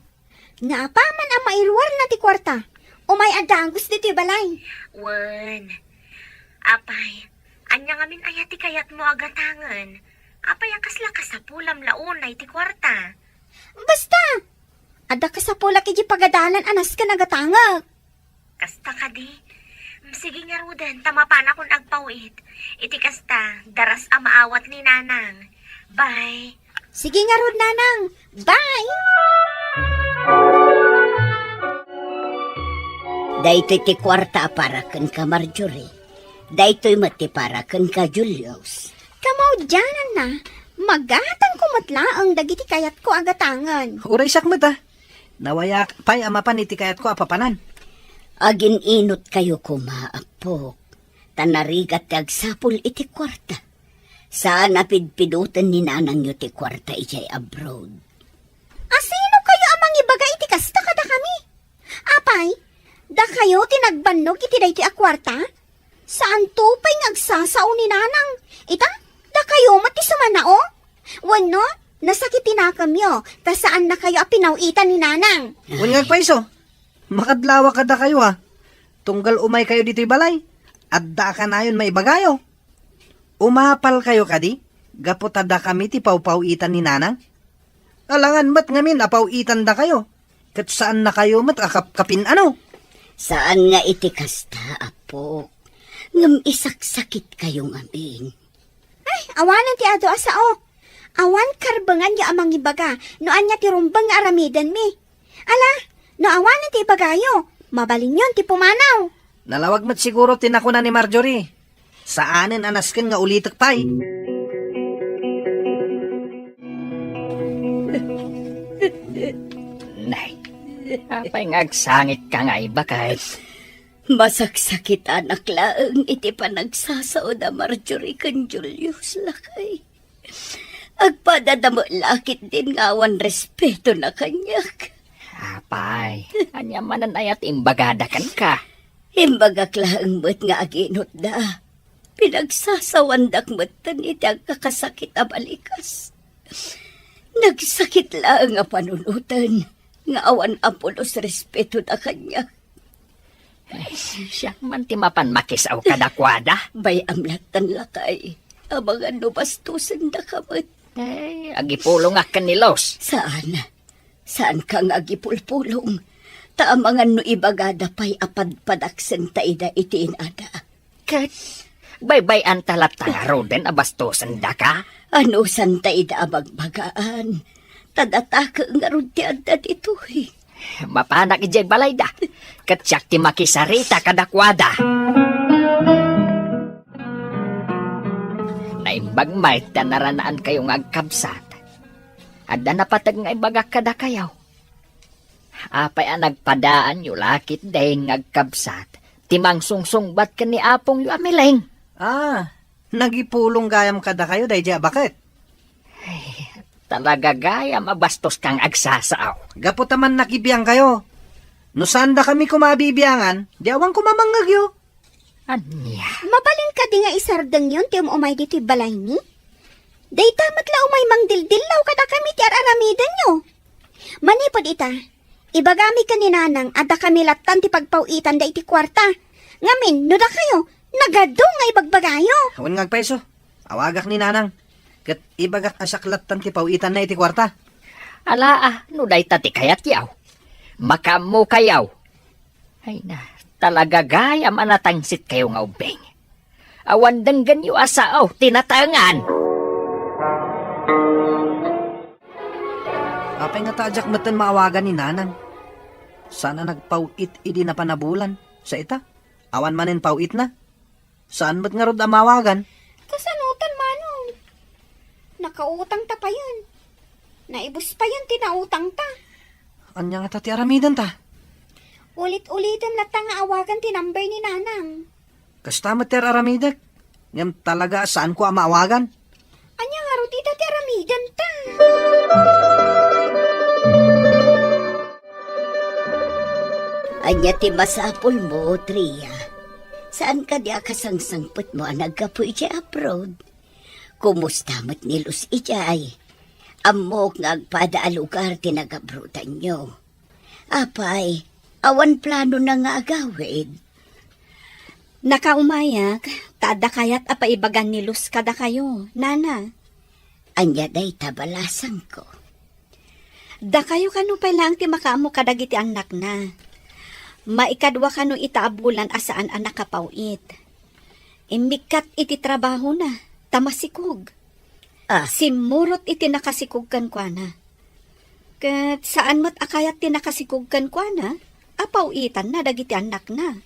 Naapaman ang mailwar na ti kwarta. O may adang gusto ti balay. Wen. Apay, anya ngamin ayati kayat mo agatangan. Apay ang kasla ka sa pulam launay ti kwarta. Basta. Ada ka sa pula kiji pagadalan anas ka nagatangag. Kasta ka di. Sige nga Ruden, tama pa na kung agpawit. Iti kasta, daras ang maawat ni nanang. Bye. Sige nga rod, nanang. Bye! Daytoy ti kwarta para kan ka Marjorie. Daytoy mati para kan ka Julius. Kamaw dyanan na. Magatang kumatla ang dagiti kayat ko agatangan. Uray siyak mat Nawayak pa'y amapan iti kayat ko apapanan. Agin inot kayo kumaapok. Tanarigat ti agsapul iti kwarta. Saan napidpidutan ni nanang yu ti kwarta ijay abroad. Asino kayo amang ibaga iti kasta kada kami? Apay, da kayo tinagbannog iti dayti a kwarta? Saan tupay ngagsasao ni nanang? Ita, da kayo mati sumanao? Wano, nasakiti na kamyo, ta saan na kayo apinawitan ni nanang? Unyag paiso, makadlawa kada kayo ha. Tunggal umay kayo dito'y balay. Adda ka na yun may bagayo. Umapal kayo kadi, gaputada kami ti pawpawitan ni nanang. Alangan mat ngamin apawitan da kayo. Kat saan na kayo mat akapkapin ano? Saan nga iti kasta, apok? Ngam isaksakit kayong amin. Ay, awanan ti ado asao. Awan karbangan ya amang ibaga, no anya ti rumbang nga aramidan mi. Ala, no awanan ti ibagayo, mabalin yon ti pumanaw. Nalawag mat siguro tinakuna ni Marjorie. Saanin anasken nga ulitak pay. Nay, apay ngagsangit ka nga ibakay. Masaksakit anak laeng iti panagsasaod a Marjorie kan Julius lakay. Agpadadamo lakit din ngawan respeto na kanyak. Apay, anya manan ayat imbagadakan ka. Imbagak laeng mo't nga aginot da. Pinagsasawandak mo't iti ang kakasakit a balikas. Nagsakit lang nga panunutan. Nga awan apulos respeto na kanyak. Siya man ti mapan makisaw kadakwada. Bay amlatan lakay. Ang mga nubastusan na kamot. Ay, agipulong ak kanilos. Saan? Saan kang agipulpulong? Taamangan no ibagada pa'y apadpadaksen taida itiin ada. Kat, baybay ang talatanga Roden abastosan da ka. Ano san taida abagbagaan? Tadataka nga ron ti adda dito'y. Mapanak ijay balay da. Kat siyak ti makisarita kadakwada. Naimbag may tanaranaan kayong agkabsat. Adda napatag nga ibagak kada kayaw. Apay ang nagpadaan yu lakit dahing agkabsat. Timang sungsungbat ka ni apong yu amiling. Ah, nagipulong gayam kada kayo dahi diya bakit? Talaga gaya mabastos kang agsasaaw. Gaputaman nakibiyang kayo. No sanda kami kumabibiyangan, di awang kumamanggag yo. Anya? Mabalin ka di nga isardang yon ti umay dito'y balay ni? Day tamat la umay mangdildillaw kada kami ti araramidan nyo. Manipod ita, ibagami ka ni nanang ada kami latan ti pagpawitan da iti kwarta. Ngamin, no da kayo, nagadong nga ibagbagayo. Awan ngag peso, awagak ni nanang. Kat ibagak asaklatan ti pawitan na iti kwarta. Ala no day tati kayat yaw. Makamo kayaw. Ay na, talaga gaya manatangsit kayo nga ubeng. Awan denggan yu asaaw, tinatangan. Apay nga tajak matan maawagan ni nanang. Sana nagpawit idi na panabulan. Sa ita, awan manin pawit na. Saan ba't nga rod amawagan? Kasanutan manong. Nakautang ta pa yun. Naibus pa yun, tinautang ta. Anya nga ti aramidan ta. Ulit-ulitan lata nga awagan ti number ni Nanang. Kasta ti aramidag. Ngam talaga saan ko maawagan? Anya nga rutita ti aramidan ta. Anya ti masapul mo, Tria. Saan ka di akasangsangpot mo ang nagkapoy di abroad? Kumusta mo't nilus ijay? Amok nga agpada a lugar tinagabrutan nyo. Apay, awan plano na nga agawid. Nakaumayag, tada kayat apaibagan ni Luz kada kayo, Nana. Anya day tabalasang ko. Da kayo kano pa lang ti makaamo kadagiti anak na. Maikadwa kano itaabulan asaan anak kapawit. Imikat iti trabaho na, tamasikog. Simurot iti nakasikog kan kwa na. Kat saan mo't akayat ti nakasikog kan kwa na, apawitan na dagiti anak na.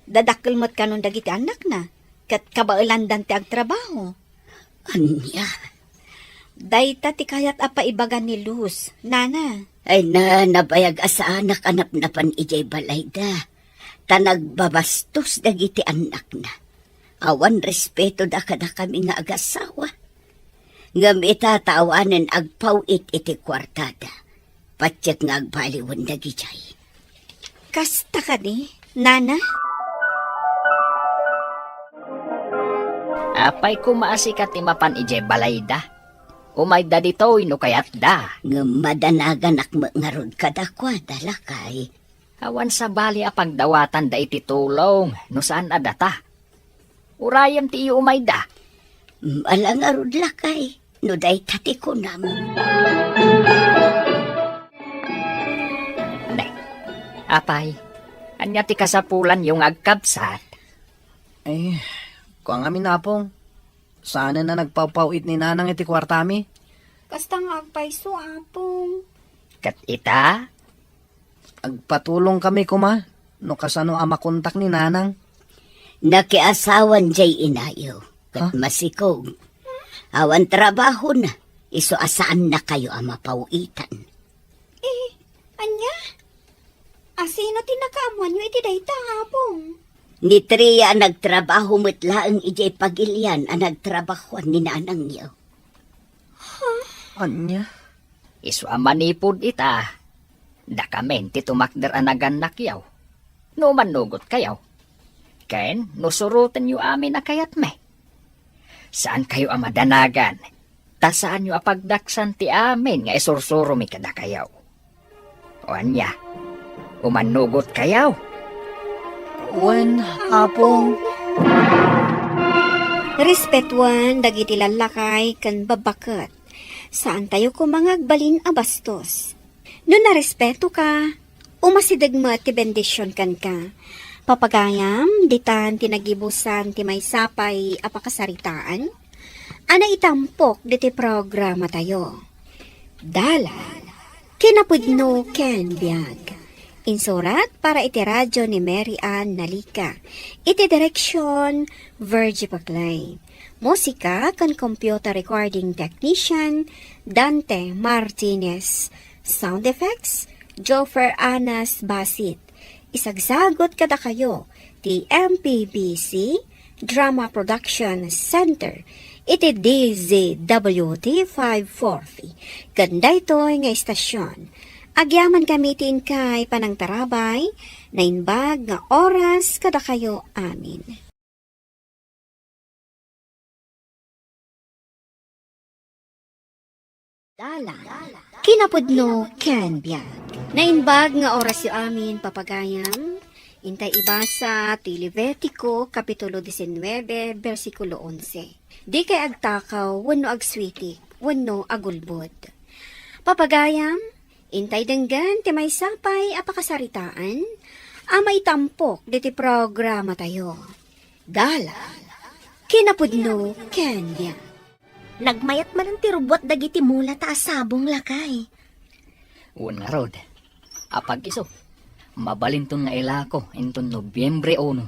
Dadakkel mo't kanon dagiti anak na, kat kabailandan ti agtrabaho. Anya? Dayta ti kayat apaibagan ni Luz, Nana. Ay na, nabayag asa anak anap na pan ijay balay da. Tanagbabastos dagiti anak na. Awan respeto da kada kami nga agasawa. Ngam itatawanan agpawit iti kwartada. Patsyak nga agbaliwan dagijay. Kasta ka ni, Nana? Apay kumaasikat ti mapan ije balayda. Umay da dito no kayat da. Ngam madanagan akmangarod kadakwa dalakay. Awan sa bali apagdawatan da iti tulong no saan adata. Urayam ti umay da. Malangarod lakay. No day tati ko nam. Apay, anya ti kasapulan yung agkabsat. Eh, kung ang amin napong, sana na nagpapawit ni Nanang iti kwartami. Kasta nga agpaiso, apong. Kat ita, Agpatulong kami kuma, no kasano amakontak ni Nanang. Nakiasawan jay inayo. Kat masikog. Awan trabaho na. Iso asaan na kayo ang mapawitan. Anya? Asino tinakaamuan nyo iti dayta, apong? Ni Tria nagtrabaho mutla ang ijay pagilyan ang nagtrabahuan ni Nanang niyo. Anya? iso amanipod ita. Da kamen ti tumakder anagan nakyaw. No manugot kayaw. Ken, nusurutan yu amin na kayat me. Saan kayo amadanagan? Ta saan yu apagdaksan ti amin nga isursuro mi kada kayaw. O anya, umanugot kayaw. Wen, apong. Respetuan dagiti lalakay kan babakat. Saan tayo kumangagbalin a bastos? No narespeto ka, umasidag mo ti bendisyon kan ka. Papagayam, ditan tinagibusan ti may sapay apakasaritaan. Ana itampok diti programa tayo. Dala, kinapudno ken biag. Insurat para iti radyo ni Mary Ann Nalika. Iti direksyon, Virgie Paclay. Musika kan computer recording technician, Dante Martinez. Sound effects, Joffer Anas Basit. Isagsagot kada kayo, ti MPBC Drama Production Center. Iti DZWT 540. Ganda ito nga istasyon. Agyaman gamitin kay panang tarabay, na inbag nga oras kada kayo amin. Dala, kinapudno ken biag. Na inbag nga oras yu amin papagayam, intay ibasa ti Levitico Kapitulo 19, versikulo 11. Di kay agtakaw, wano agswitik, wano agulbod. Papagayam, intay denggan ti may sapay apakasaritaan, amay tampok diti programa tayo. Dala, kinapudno ken biag. Nagmayat man ang tirubot dagiti mula ta asabong lakay. Un nga rod, apag iso, mabalintun nga ilako inton Nobyembre 1.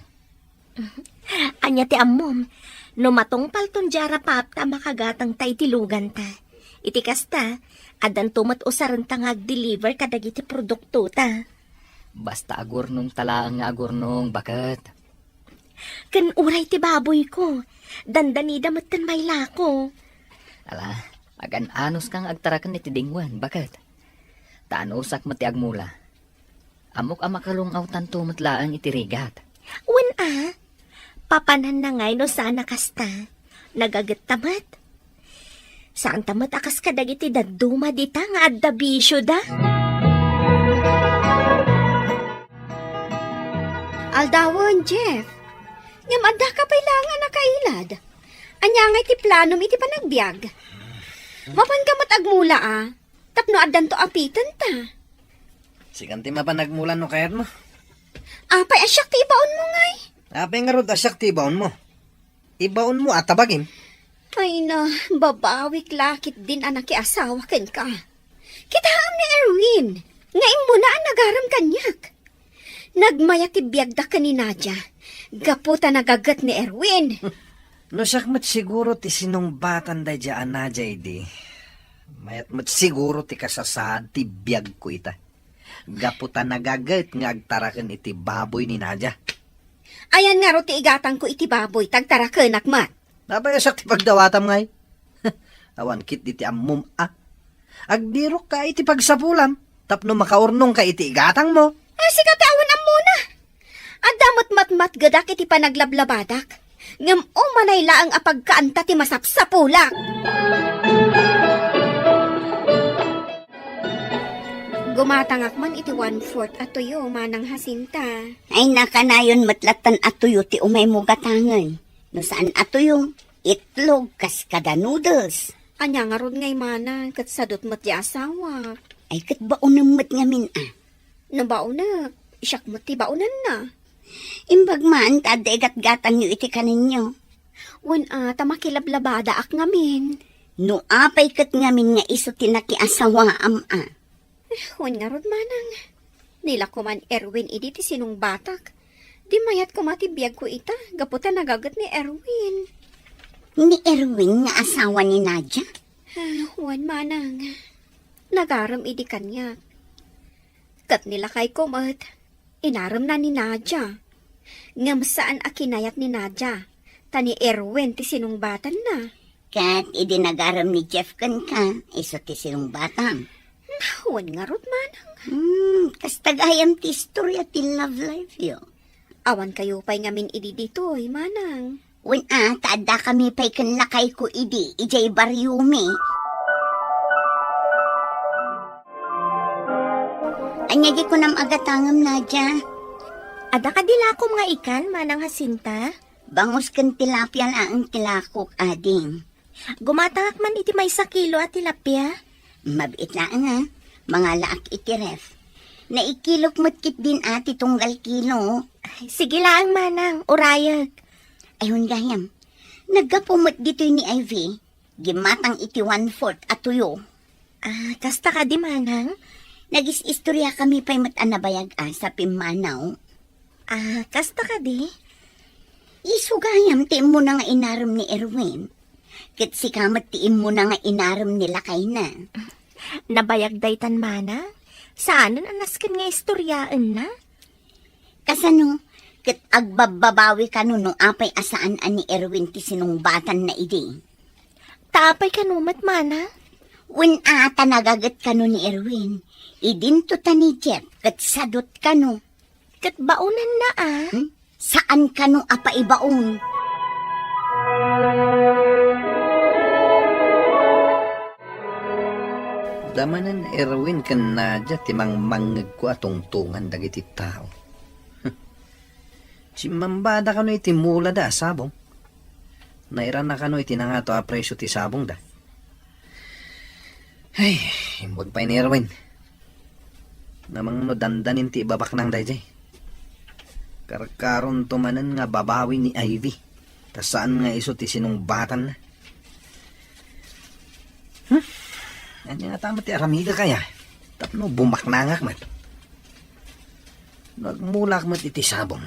Anya ti ammom, no matong palton jara pap ta makagatang tay tilugan ta. Iti kasta, adan tumat usaran tangag deliver kadagiti produkto ta. Basta agurnong talaang nga agurnong, bakit? Kan uray ti baboy ko. Dandanida matkan may lako. Ala, agan-anos kang agtarakan iti dingwan, bakit? Taanusak mati agmula. Amok amakalong awtan tumatlaan iti rigat. Wan papanan na ngay no saan nakasta. Nagagat tamat. Saan tamat akas kadagiti daduma dita nga adda bisyo da? Aldawon, Jeff. Ngam adda ka pailangan na kailad. Anya nga iti planom iti panagbiag. Mapan ka agmula Tapno addan to apitan ta. Siganti mapanagmulan no kayat mo. Apay asyak ti ibaon mo ngay. Apay nga rod asyak ti ibaon mo. Ibaon mo at tabagin. Ay na, babawik lakit din anak ki asawa ken ka. Kitaam ni Erwin. Ngayon mo na ang nagaram kanyak. Nagmaya ti biyagda ka ni Nadia. Gaputa nagagat ni Erwin. No sakmat siguro ti sinungbatan da dyan na di. Mayat mat siguro ti kasasaan ti biyag ko ita. Gaputa nagagat nga agtarakan iti baboy ni Nadia. Ayan nga ro ti igatang ko iti baboy tagtara ka nakmat. Nabayasak ti pagdawatam ngay. Awan kit iti ammum Agbirok ka iti pagsapulam. Tapno makaurnong ka iti igatang mo. Sikat awan am muna. Adamot matmat gadak iti panaglablabadak. Ngam umanay laang apagkaanta ti masapsapulak. Gumatangak man iti 1/4 at tuyo manang Hasinta. Ay nakanayon matlatan atuyo ti umay mo gatangan. No saan atuyo? Itlog kas kada noodles. Anya nga ron ngay manang kat sadot mat di asawa. Ay kat baunam mat ngamin Nabauna, isyak mo ti baunan na. Imbag man tadegat gatan nyo iti kaninyo. Wan tamakilablabada ak ngamin. No apay kat ngamin nga iso tinakiasawa Wan nga ron manang. Nila ko man Erwin idi ti sinong batak. Di mayat ko matibiyag ko ita. Gaputa nagagat ni Erwin. Ni Erwin nga asawa ni Nadia? Wan manang. Nagaram idi kanya. Kat nila kay kumat. Inaram na ni Nadia. Ngam saan akinayat ni Nadia. Tani Erwin ti sinong batan na. Kat idinagaram ni Jeff kan ka. Iso ti sinong batang. Wan nga ron manang. Kas tagayam ti istorya ti love life yo. Awan kayo pa'y ngamin idi dito'y manang. Wen taada kami pa'y kanlakay ko idi. Ijay baryumi. Anyagi ko nam agatangam Nadia. Ada ka dilakom nga ikan, manang Hasinta? Bangus kan tilapia lang ang tilakok ading. Gumatangak man iti may 1 kilo at tilapia. Mabit lang mga laak iti ref. Naikilok matkit din ati tunggal kilo. Sige lang, manang, urayag. Ayun gayam, nagapumot dito ni Ivy. Gimatang iti 1/4 at tuyo. Kasta ka di, manang? Nagis-istorya kami pa'y matanabayag sa Pimanaw. Kasta ka di? Isugayam tiim mo na nga inaram ni Erwin. Kat sikamat tiim mo na nga inaram nila kay na. Nabayag daytan, mana? Saanan anaskan nga istoryaan na? Kasano, kat agbababawi ka no apay asaan ni Erwin ti sinungbatan na idi. Taapay ka numat, mana? Wen nagagat ka no ni Erwin. Idinto ta ni Jeff, kat sadot ka no. Kat baunan na Saan ka no apaibaon? Damanan Erwin kan Nadia timang mangag ko atong tungan dagiti tao. Si mambada ka no iti mula da sabong. Nairan na ka no iti nangato apresyo ti sabong da. Ay, imbag pa ni Erwin. Namang no dandanin ti babak ng dayjay. Karkaron tumanan nga babawi ni Ivy. Tas saan nga iso ti sinungbatan na. Yan nga tama ti aramida kaya. Tapno bumaknangak man. Nagmulak mat iti sabong.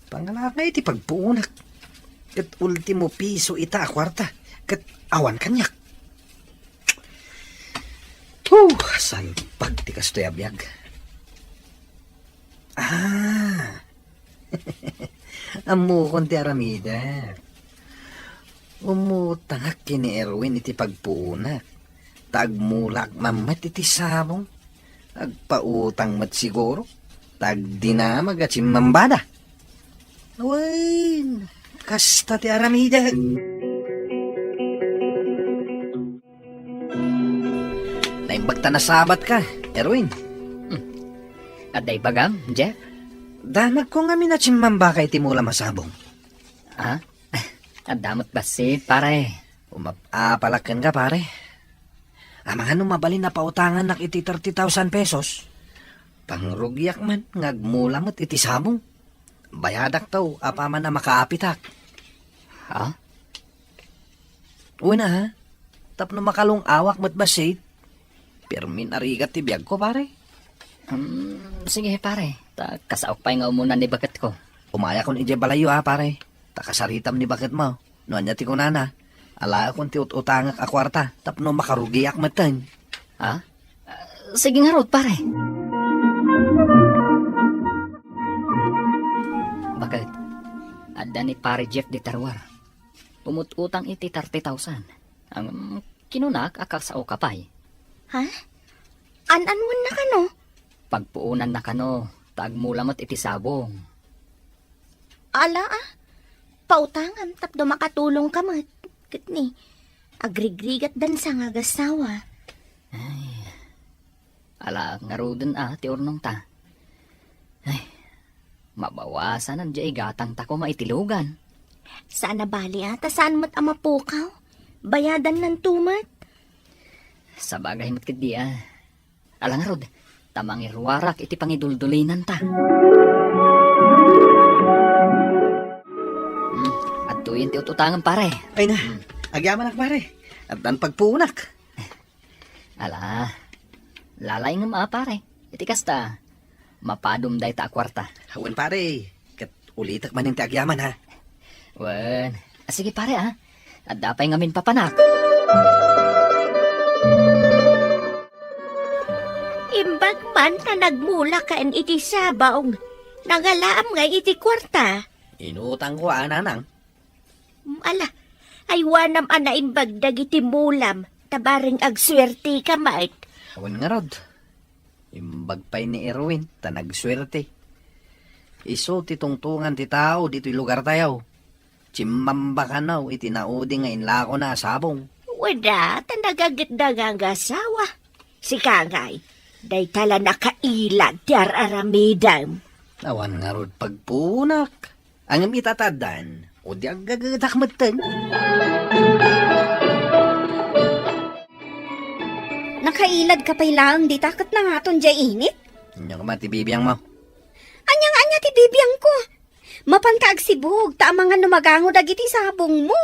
Pangalak nga iti pagpuunak. Kat ultimo piso ita akwarta. Kat awan kanyak. San pagtikas to yabiyag. Ah. Amukon ti Aramida. Umutangak kini Erwin iti pagpuunak. Tagmulak mamat iti sabong. Agpautang mat siguro. Tagdinamag at simmambada. Awen, kasta ti Aramida. Naimbagta na sabat ka, Erwin. Aday bagam, Jeff? Damag ko nga minatsimmamba kay timula masabong. Ha? Adamot basit, pare. Umapalakan ka, pare. Mga numabalin na pautangan nak iti 30,000 pesos. Pangrugyak man, ngagmulamot iti sabong. Bayadak taw, apaman na makaapitak. Ha? Una ha, tapno makalong awak mat basit. Permin arigat ti biyag ko, pare. Sige, pare. Kasaok pa nga umunan ni bagat ko. Umaya kon ije balayo ha, pare. Takasaritam ni bagat mo. Noan niya ti kunana. Ala akong ti utangak a kwarta. Tapno makarugiyak matan. Ha? Sige nga rod, pare. Bakit? Adda ni pare Jeff di Tarwar. Pumututang iti 30,000. Ang kinunak akak sa okapay. Ha? An-anwan na ka no? Pagpuunan na kano, tagmulamot iti sabong. Ala pautangan tapdo makatulong ka mat. Kitni, agrigrigat dan sa nga gasawa. Ala, nga rodon ti ornong ta. Ay, mabawasan ang jay gatang tako maitilugan. Saan na bali saan mat amapukaw? Bayadan ng tumat? Sa bagay mat kadi Ala nga rod, tamang irwarak iti pangiduldulinan ta. At tuyin ti ututangan pare. Ay na, agyaman ak pare. At dan pagpuunak. Ala, lalay nga mga pare. Iti kasta, mapadum day ta kwarta. Hawan pare, kat ulitak man yung ti agyaman ha. Wen, sige pare At dapay ngamin papanak. Imbag man na nagmula ka en iti sabaong. Nangalaam nga iti kwarta. Inutang ko ananang. Ala, ay wanam ana imbag dagiti mulam. Tabaring agswerte ka mait. Hawan nga rod. Imbag pa'y ni Erwin, tanagswerte. Iso titungtungan ti tao dito'y lugar tayo. Chimmamba ka na, itinaudi nga inlako na sabong. Wada, tanagagit dagang gasawa. Si Kangay, day tala nakailag ti aramidam. Awan nga rod pagpunak. Ang itatadan, o di ang gagadak Nakailad ka pa'y lang, di takot na nga ton jay init. Hindi ko matibibiyang mo. Anyang-anya ti bibiyang ko. Mapankaag sibog, ta mga numagango dagiti sabong mo.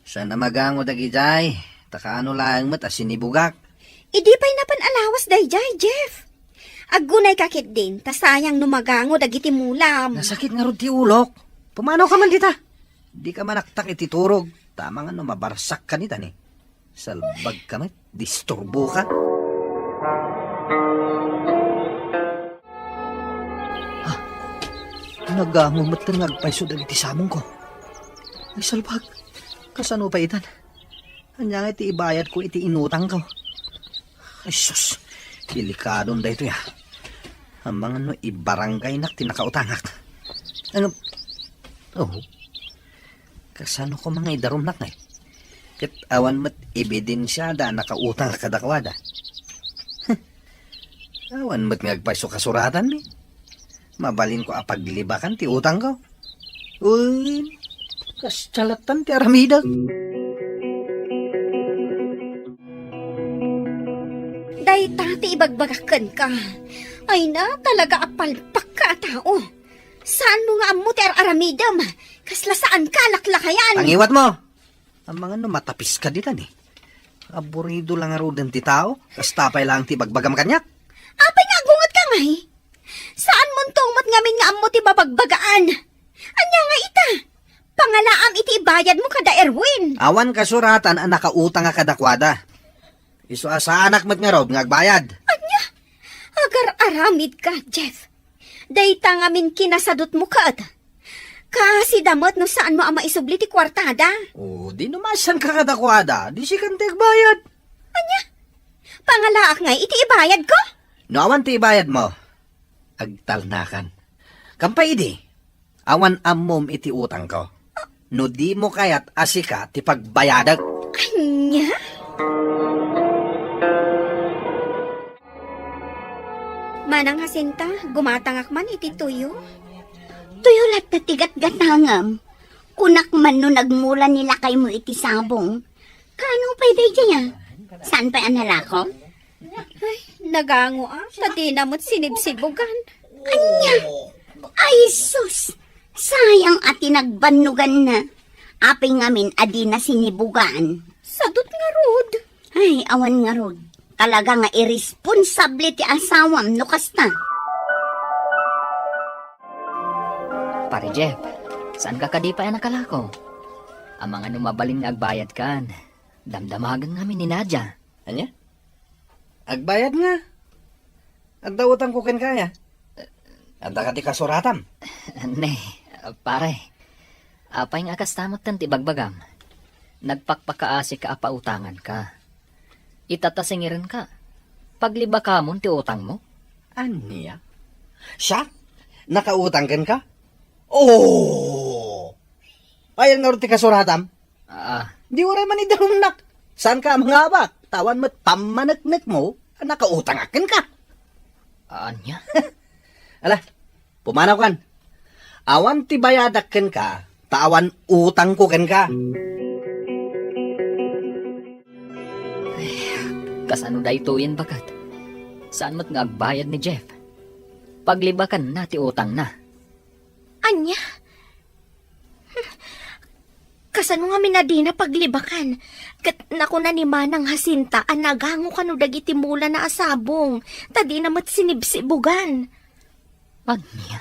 Sana magango dagijay. Takaano lang mat asinibugak. Idi pa'y napan alawas dayjay, Jeff. Aggunay kakit din, ta sayang numagango dagiti mulam. Nasakit nga rod ti ulok. Pumanaw ka man dita. Di ka manaktak ititurog. Tama nga no, mabarsak ka nita ni. Salbag ka man, disturbo ka. Nagamumot ka ngagpaiso dagiti samong ko. Ay salbag, kasano pa itan? Anya nga iti ibayad ko iti inutang ko. Ay sus, delikadon da ito ya. Ang mga no ibarangay nak tinakautangak. Ano? Oh, kasano ko mga idarom nak ngay? Kat awan mat ebidensya da nakautang kadakwada. Awan mat ngagpaiso kasuratan ni. Mabalin ko apaglibakan ti utang ko. Uy, kasyalatan ti Aramida. Day tati ibagbagakan ka. Ay na, talaga apalpak ka tao. Saan mo nga amo ti aramidam? Kasla saan ka laklakayan? Pangiwat mo! Ang mga no matapis ka dita ni. Aburido lang nga rodan ti tao. Kastapay lang ti bagbagam kanyak. Apay nga gungat ka ngay. Saan mo mat ngamin nga amo ti babagbagaan? Anya nga ita? Pangalaam iti ibayad mo kada Erwin. Awan kasuratan ang nakautang nga kadakwada. Iso asa anak mat nga rod, ngagbayad. Agar-aramid ka, Jeff. Dayta ngamin kinasadot mo ka. Kasi damot no saan mo ang maisubli ti kwartada. Di numasan ka kadakwada, di si kante agbayad. Pangalaak ngay, iti ibayad ko. No awan ti ibayad mo, agtalnakan. Kampay di, awan ammom iti utang ko. No di mo kayat asika ti pagbayadag. Anya? Manang Jacinta, gumatangak man iti tuyo. Tuyulat na tigat-gatangam. Kunak man no nagmula nila kay mo iti sabong. Kanong pwede dyan? Saan pa anala ko? Nagango tadi namot sinibsibugan. Anya! Ay, sus! Sayang ati nagbanugan na. Apay ngamin adi na sinibugan. Sadot nga rod. Ay, awan nga rod. Talaga nga irresponsable ti asawam no kasta. Pare Jeff, saan ka kadipay nakalako? Ang mga numabaling nga agbayad kan, damdamagan namin ni Nadia. Anya? Agbayad nga. Agdawatan ko ken kaya. Anda ka ti kasuratam. Ne, pare, apay nga kastamot kan ti bagbagam. Nagpakpakaasi ka apautangan ka. Itatasingirin ka. Pagliba ka mo ti utang mo. Anya? Siya? Nakautang ken ka? Oh! Ayan nga rin ti kasuratam. Di waray man idalumnak. Saan ka mga abak? Tawan mo't pamanaknak mo, nakautang akin ka. Anya? Ala, pumanaw kan. Awan ti bayadak ken ka, tawan utang ko ken ka. Kasano da ituin bakat? Saan mo't nga agbayad ni Jeff? Paglibakan na ti utang na. Anya? Kasano nga minadina paglibakan? Kat naku na ni Manang Jacinta, anagango ka no dagiti mula na asabong. Tadi namat sinibsibugan. Anya?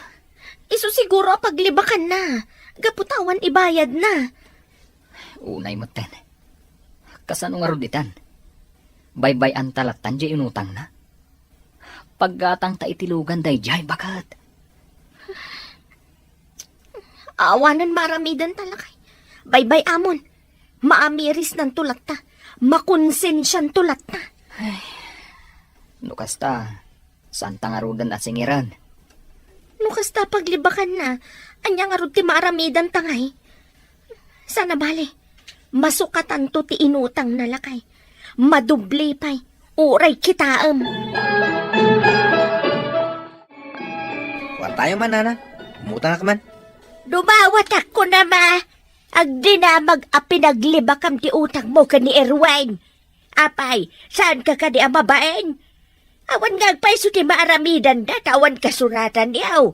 Iso siguro paglibakan na. Gaputawan ibayad na. Unay mo ten. Kasano nga ruditan? Baybay ang talatan di inutang na. Paggatang ta itilugan day jay bakat. Awanan maramidan talakay. Baybay amon. Maamiris ng tulat ta. Makonsensyan tulat ta. Nukas ta. Saan ta nga rudan at singiran? Nukas ta paglibakan na. Anya nga rud ti maaramidan tangay. Sana bali. Masukatan to ti inutang na lakay. Madubli pa'y. Uray kitaam. War tayo man, nana. Umutang ka man. Dumawat ako na ma. Agdi na mag-apinaglibakam ti utang mo ka ni Erwin. Apay, saan ka ka di amabaen? Awan nga agpaiso ti maaramidan da, tawan kasuratan niyaw.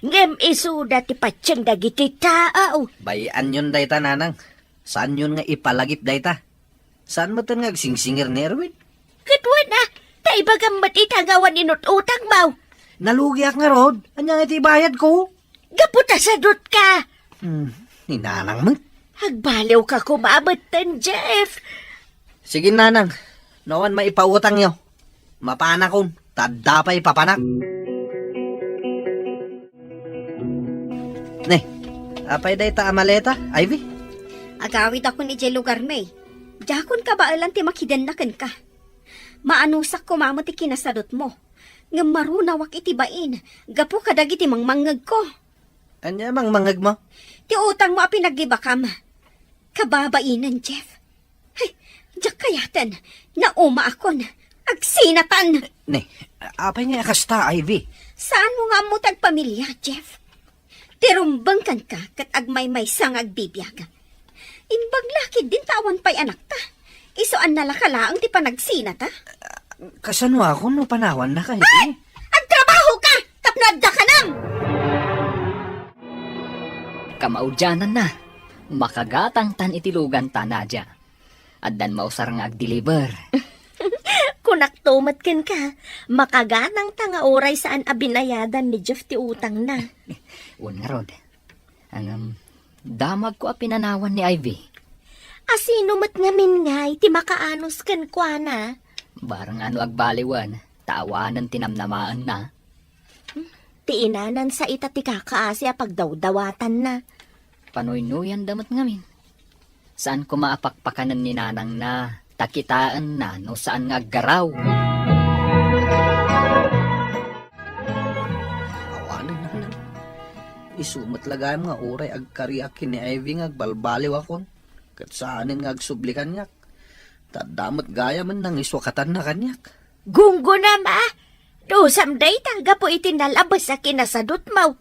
Ngem isuda ti patsang dagiti tao. Bayan yun dayta, nanang. Saan yun nga ipalagip dayta? Saan mo nga agsingsingir ni Erwin? Katwa na, taibagam matitangawan inut-utang mo. Nalugi ak nga rod. Anya nga iti bayad ko. Gaputa sa dot ka. Ninanang man. Hagbaliw ka kumabatan, Jeff. Sige, nanang. Nawan maipautang nyo. Mapanakon. Tadapay papanak. Ne, apay dayta amaleta, Ivy? Agawid ako ni Jay lugar may. Jakon ka ba alam ti makidannakan ka? Maanusak ko mamo ti kinasadot mo. Nga marunawak iti bain. Gapo kadag iti mangmangag ko. Anya mang mangag mo? Ti utang mo apinaglibakam. Kababainan, Jeff. Ay, jak kayatan. Nauma akon. Agsinatan. Ne, apay nga kasta, Ivy. Saan mo nga mo tagpamilya, Jeff? Tirumbang kan ka kat agmay-may sang agbibiyaga. Imbag lakid din tawan pa'y anak ta. Isuan nalakalaang ti panagsina ta. Kasano ako no panawan na kayo? Agtrabaho ka! Tapnadda ka nam! Kamaudyanan na. Makagatang tan itilugan ta, Nadia. Addan mausar nga ag-deliver. Kunak tumat ken ka. Makaganang tanga oray saan abinayadan ni Jeff ti utang na. Un nga rod. Damag ko pinanawan ni Ivy. Asino mat ngamin ngay ti makaanos ken kwa na. Barang ano agbaliwan, taawanan tinamnamaan na. Tiinanan sa ita ti kakaasya pagdawdawatan na. Panoy-nuyan damat ngamin. Saan ko maapakpakanan ni nanang na, takitaan na no saan nga garaw. Awanan na lang. Isumat lagay mga oray agkariakin ni Ivy nga agbalbaliw akon. Kat saanin nga agsublikan niyak. Tadamot gaya man nang iswakatan na kanyak. Gunggo na ma! Dosam day taga po itinalabas sa kinasadot mo.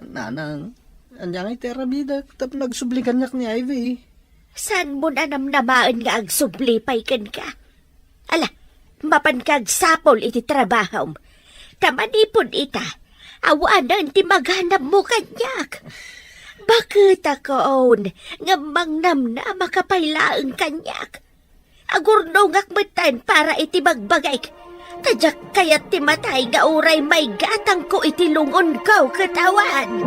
Nanang, anyang iti Aramida, tap nagsublikan niyak ni Ivy. Saan mo na namnamaan nga agsublipay kan ka? Ala, mapan kag sapol iti trabaho. Tamanipon ita, awanan ti maghanap mo kanyak. Bakit ako nga mangnam na makapailaang kanyak? Agurno ngakmatan para iti magbagay. Tadyak kayat ti matay nga uray may gatang ko iti lungon ko katawan.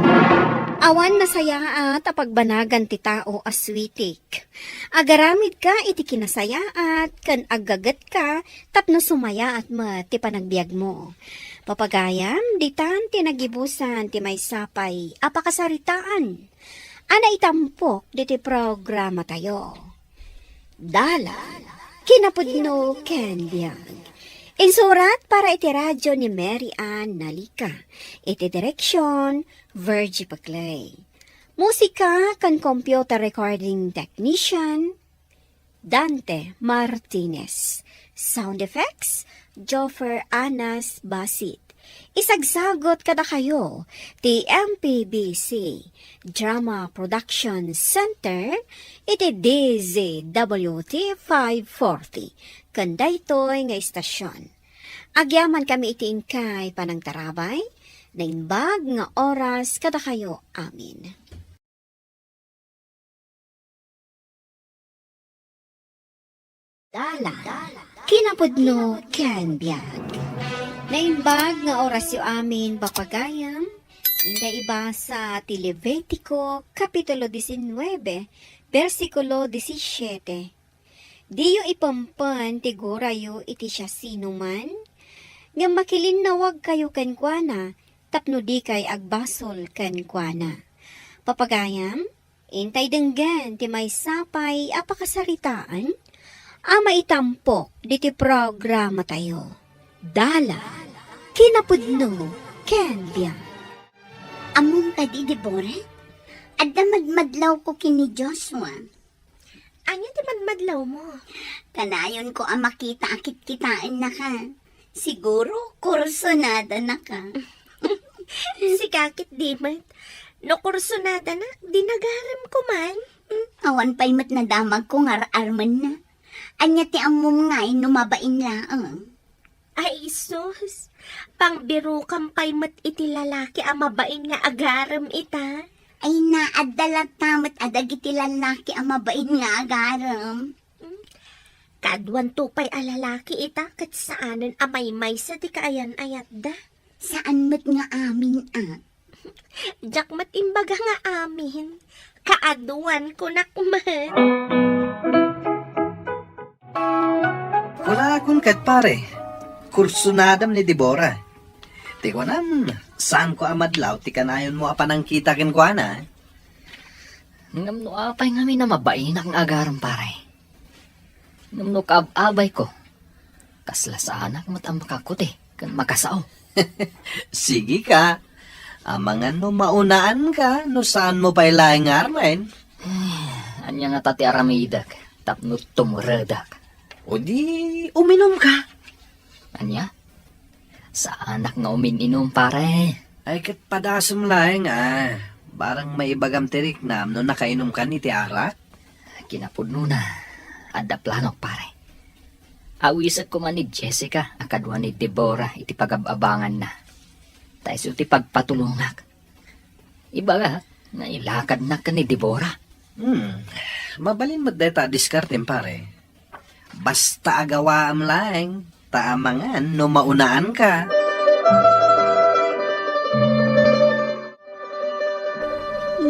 Awan na saya at apagbanagan ti tao aswitik. Agaramid ka iti kinasaya at kan agagat ka tapno sumaya at ti panagbiag mo. Papagayam, ditan tinagibusan ti may sapay apakasaritaan. Ana itampok diti programa tayo. Dala, kinapudno kendiang. Insurat para iti radyo ni Mary Ann Nalika. Iti direksyon, Virgie Paclay. Musika kan computer recording technician, Dante Martinez. Sound effects, Joffer Anas Basit. Isagsagot kada kayo, ti MPBC Drama Production Center, iti DZWT 540, kandaytoy nga istasyon. Agyaman kami iti inkay panang tarabay, na inbag nga oras kada kayo amin. Dala, kinapudno ken biag. Naimbag nga oras yu amin bapagayam, inday iba sa Levitico Kapitulo 19, versikulo 17. Diyo ipampan tigura yu iti siya sinuman, nga makilinawag kayo kenkwana, tapno di kay agbasol kenkwana. Papagayam, intay denggan ti may sapay apakasaritaan, ama itampok diti programa tayo. Dala, kinapudno, kenbya. Among kadi, Deborah? Adda madmadlaw ko kini Joshua. Anya ti madmadlaw mo? Kanayon ko ang makita akit kitain na ka. Siguro, kursonada na ka. Si kakit di mat. No kursonada na, dinagaram ko man. Awan pa'y mat nadamag ko ngar-arman na. Anya ti amom nga'y numabain laang. Ay, sus. Pangbiro kampay mat iti lalaki ang mabain nga agaram ita. Ay naadalat tamat adagiti lalaki ang mabain nga agaram. Kadwan tupay a lalaki ita kat saanan amay-may sa ti kaayan ayat da. Saan mat nga amin Jak mat imbaga nga amin. Kaaduan ko nakman. Wala akong kat pare. Kursunadam ni Deborah. Ti ko nam, saan ko amadlaw, ti kanayon mo apanang kita ken ko na. Namno apay ngami na mabain ang agaram pare. Namno kaabay ko. Kasla sa anak matang makakuti, kan makasao. Sige ka. Amangan no maunaan ka, no saan mo pa'y laing armen. Anya nga tati aramidak, tapno tumuradak. O di, uminom ka. Anya? Sa anak nga umininom pare. Ay kat padasam laing Barang may ibagam tirik nam no nakainom ka ni Tiara. Kinapudno na. Adda planok pare. Awisag ko man ni Jessica, akadwa ni Deborah, iti pagababangan na. Tayo ti pagpatulungak. Iba nga ilakad na ka ni Deborah. Mabalin mo deta diskartem pare. Basta agawa am laing, taamangan no maunaan ka.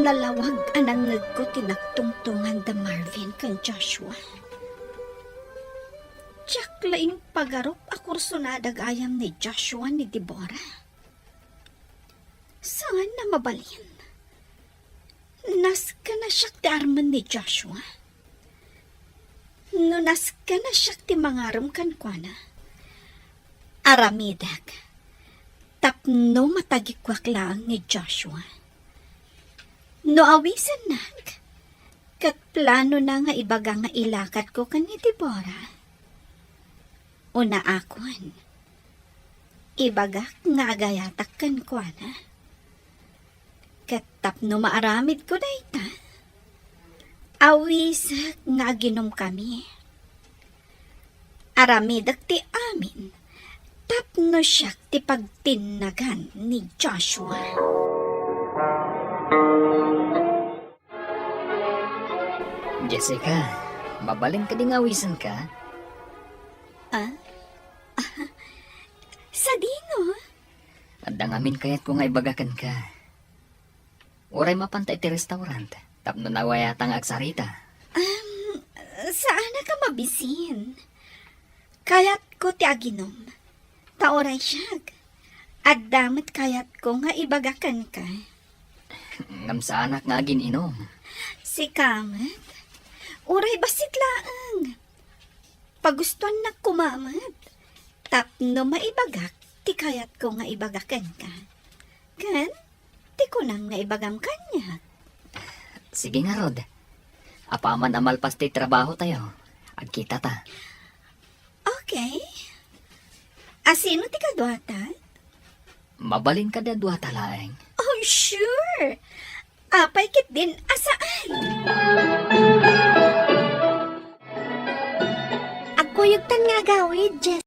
Lalawag anang ko tinagtungtungan da Marvin kan Joshua. Tsak laing pagarop ako sunadag ayam ni Joshua ni Deborah. Saan na mabalin? Nas ka na siya ti arman ni Joshua. No nas ka na siya ti mangaram kan kwa na. Aramidag. Tapno matagikwak lang ni Joshua. No awisan nag. Kat plano na nga ibaga nga ilakat ko kan ni Deborah. Una akon. Ibagak nga agayatak kan kwa na. Kat no maaramid ko na ita. Awisak nga ginom kami. Aramidak ti amin. Tapno siya ti pagtinagan ni Joshua. Jessica, mabalin ka ding awisan ka? Sa dino? Adang amin kayat ko nga ibagakan ka. Oray mapantay ti restaurant. Tapno nawayatang agsarita. Saan na ka mabisin? Kayat ko ti aginom. Taoray siyag. At damat kayat ko nga ibagakan ka. Ngam sa anak nga gininom. Si Kamat, uray basit laang. Pagustuhan na kumamat. Tapno maibagak, ti kayat ko nga ibagakan ka. Kan, ti ko nang nga ibagam kanya. Sige nga, Rod. Apaman amal pas ti trabaho tayo. Agkita ta. Okay. Asino ti kadwata? Mabalin ka da dua talaeng. Oh, sure. Apay kit din asaan. Agkuyog tan nga gawid, Jess.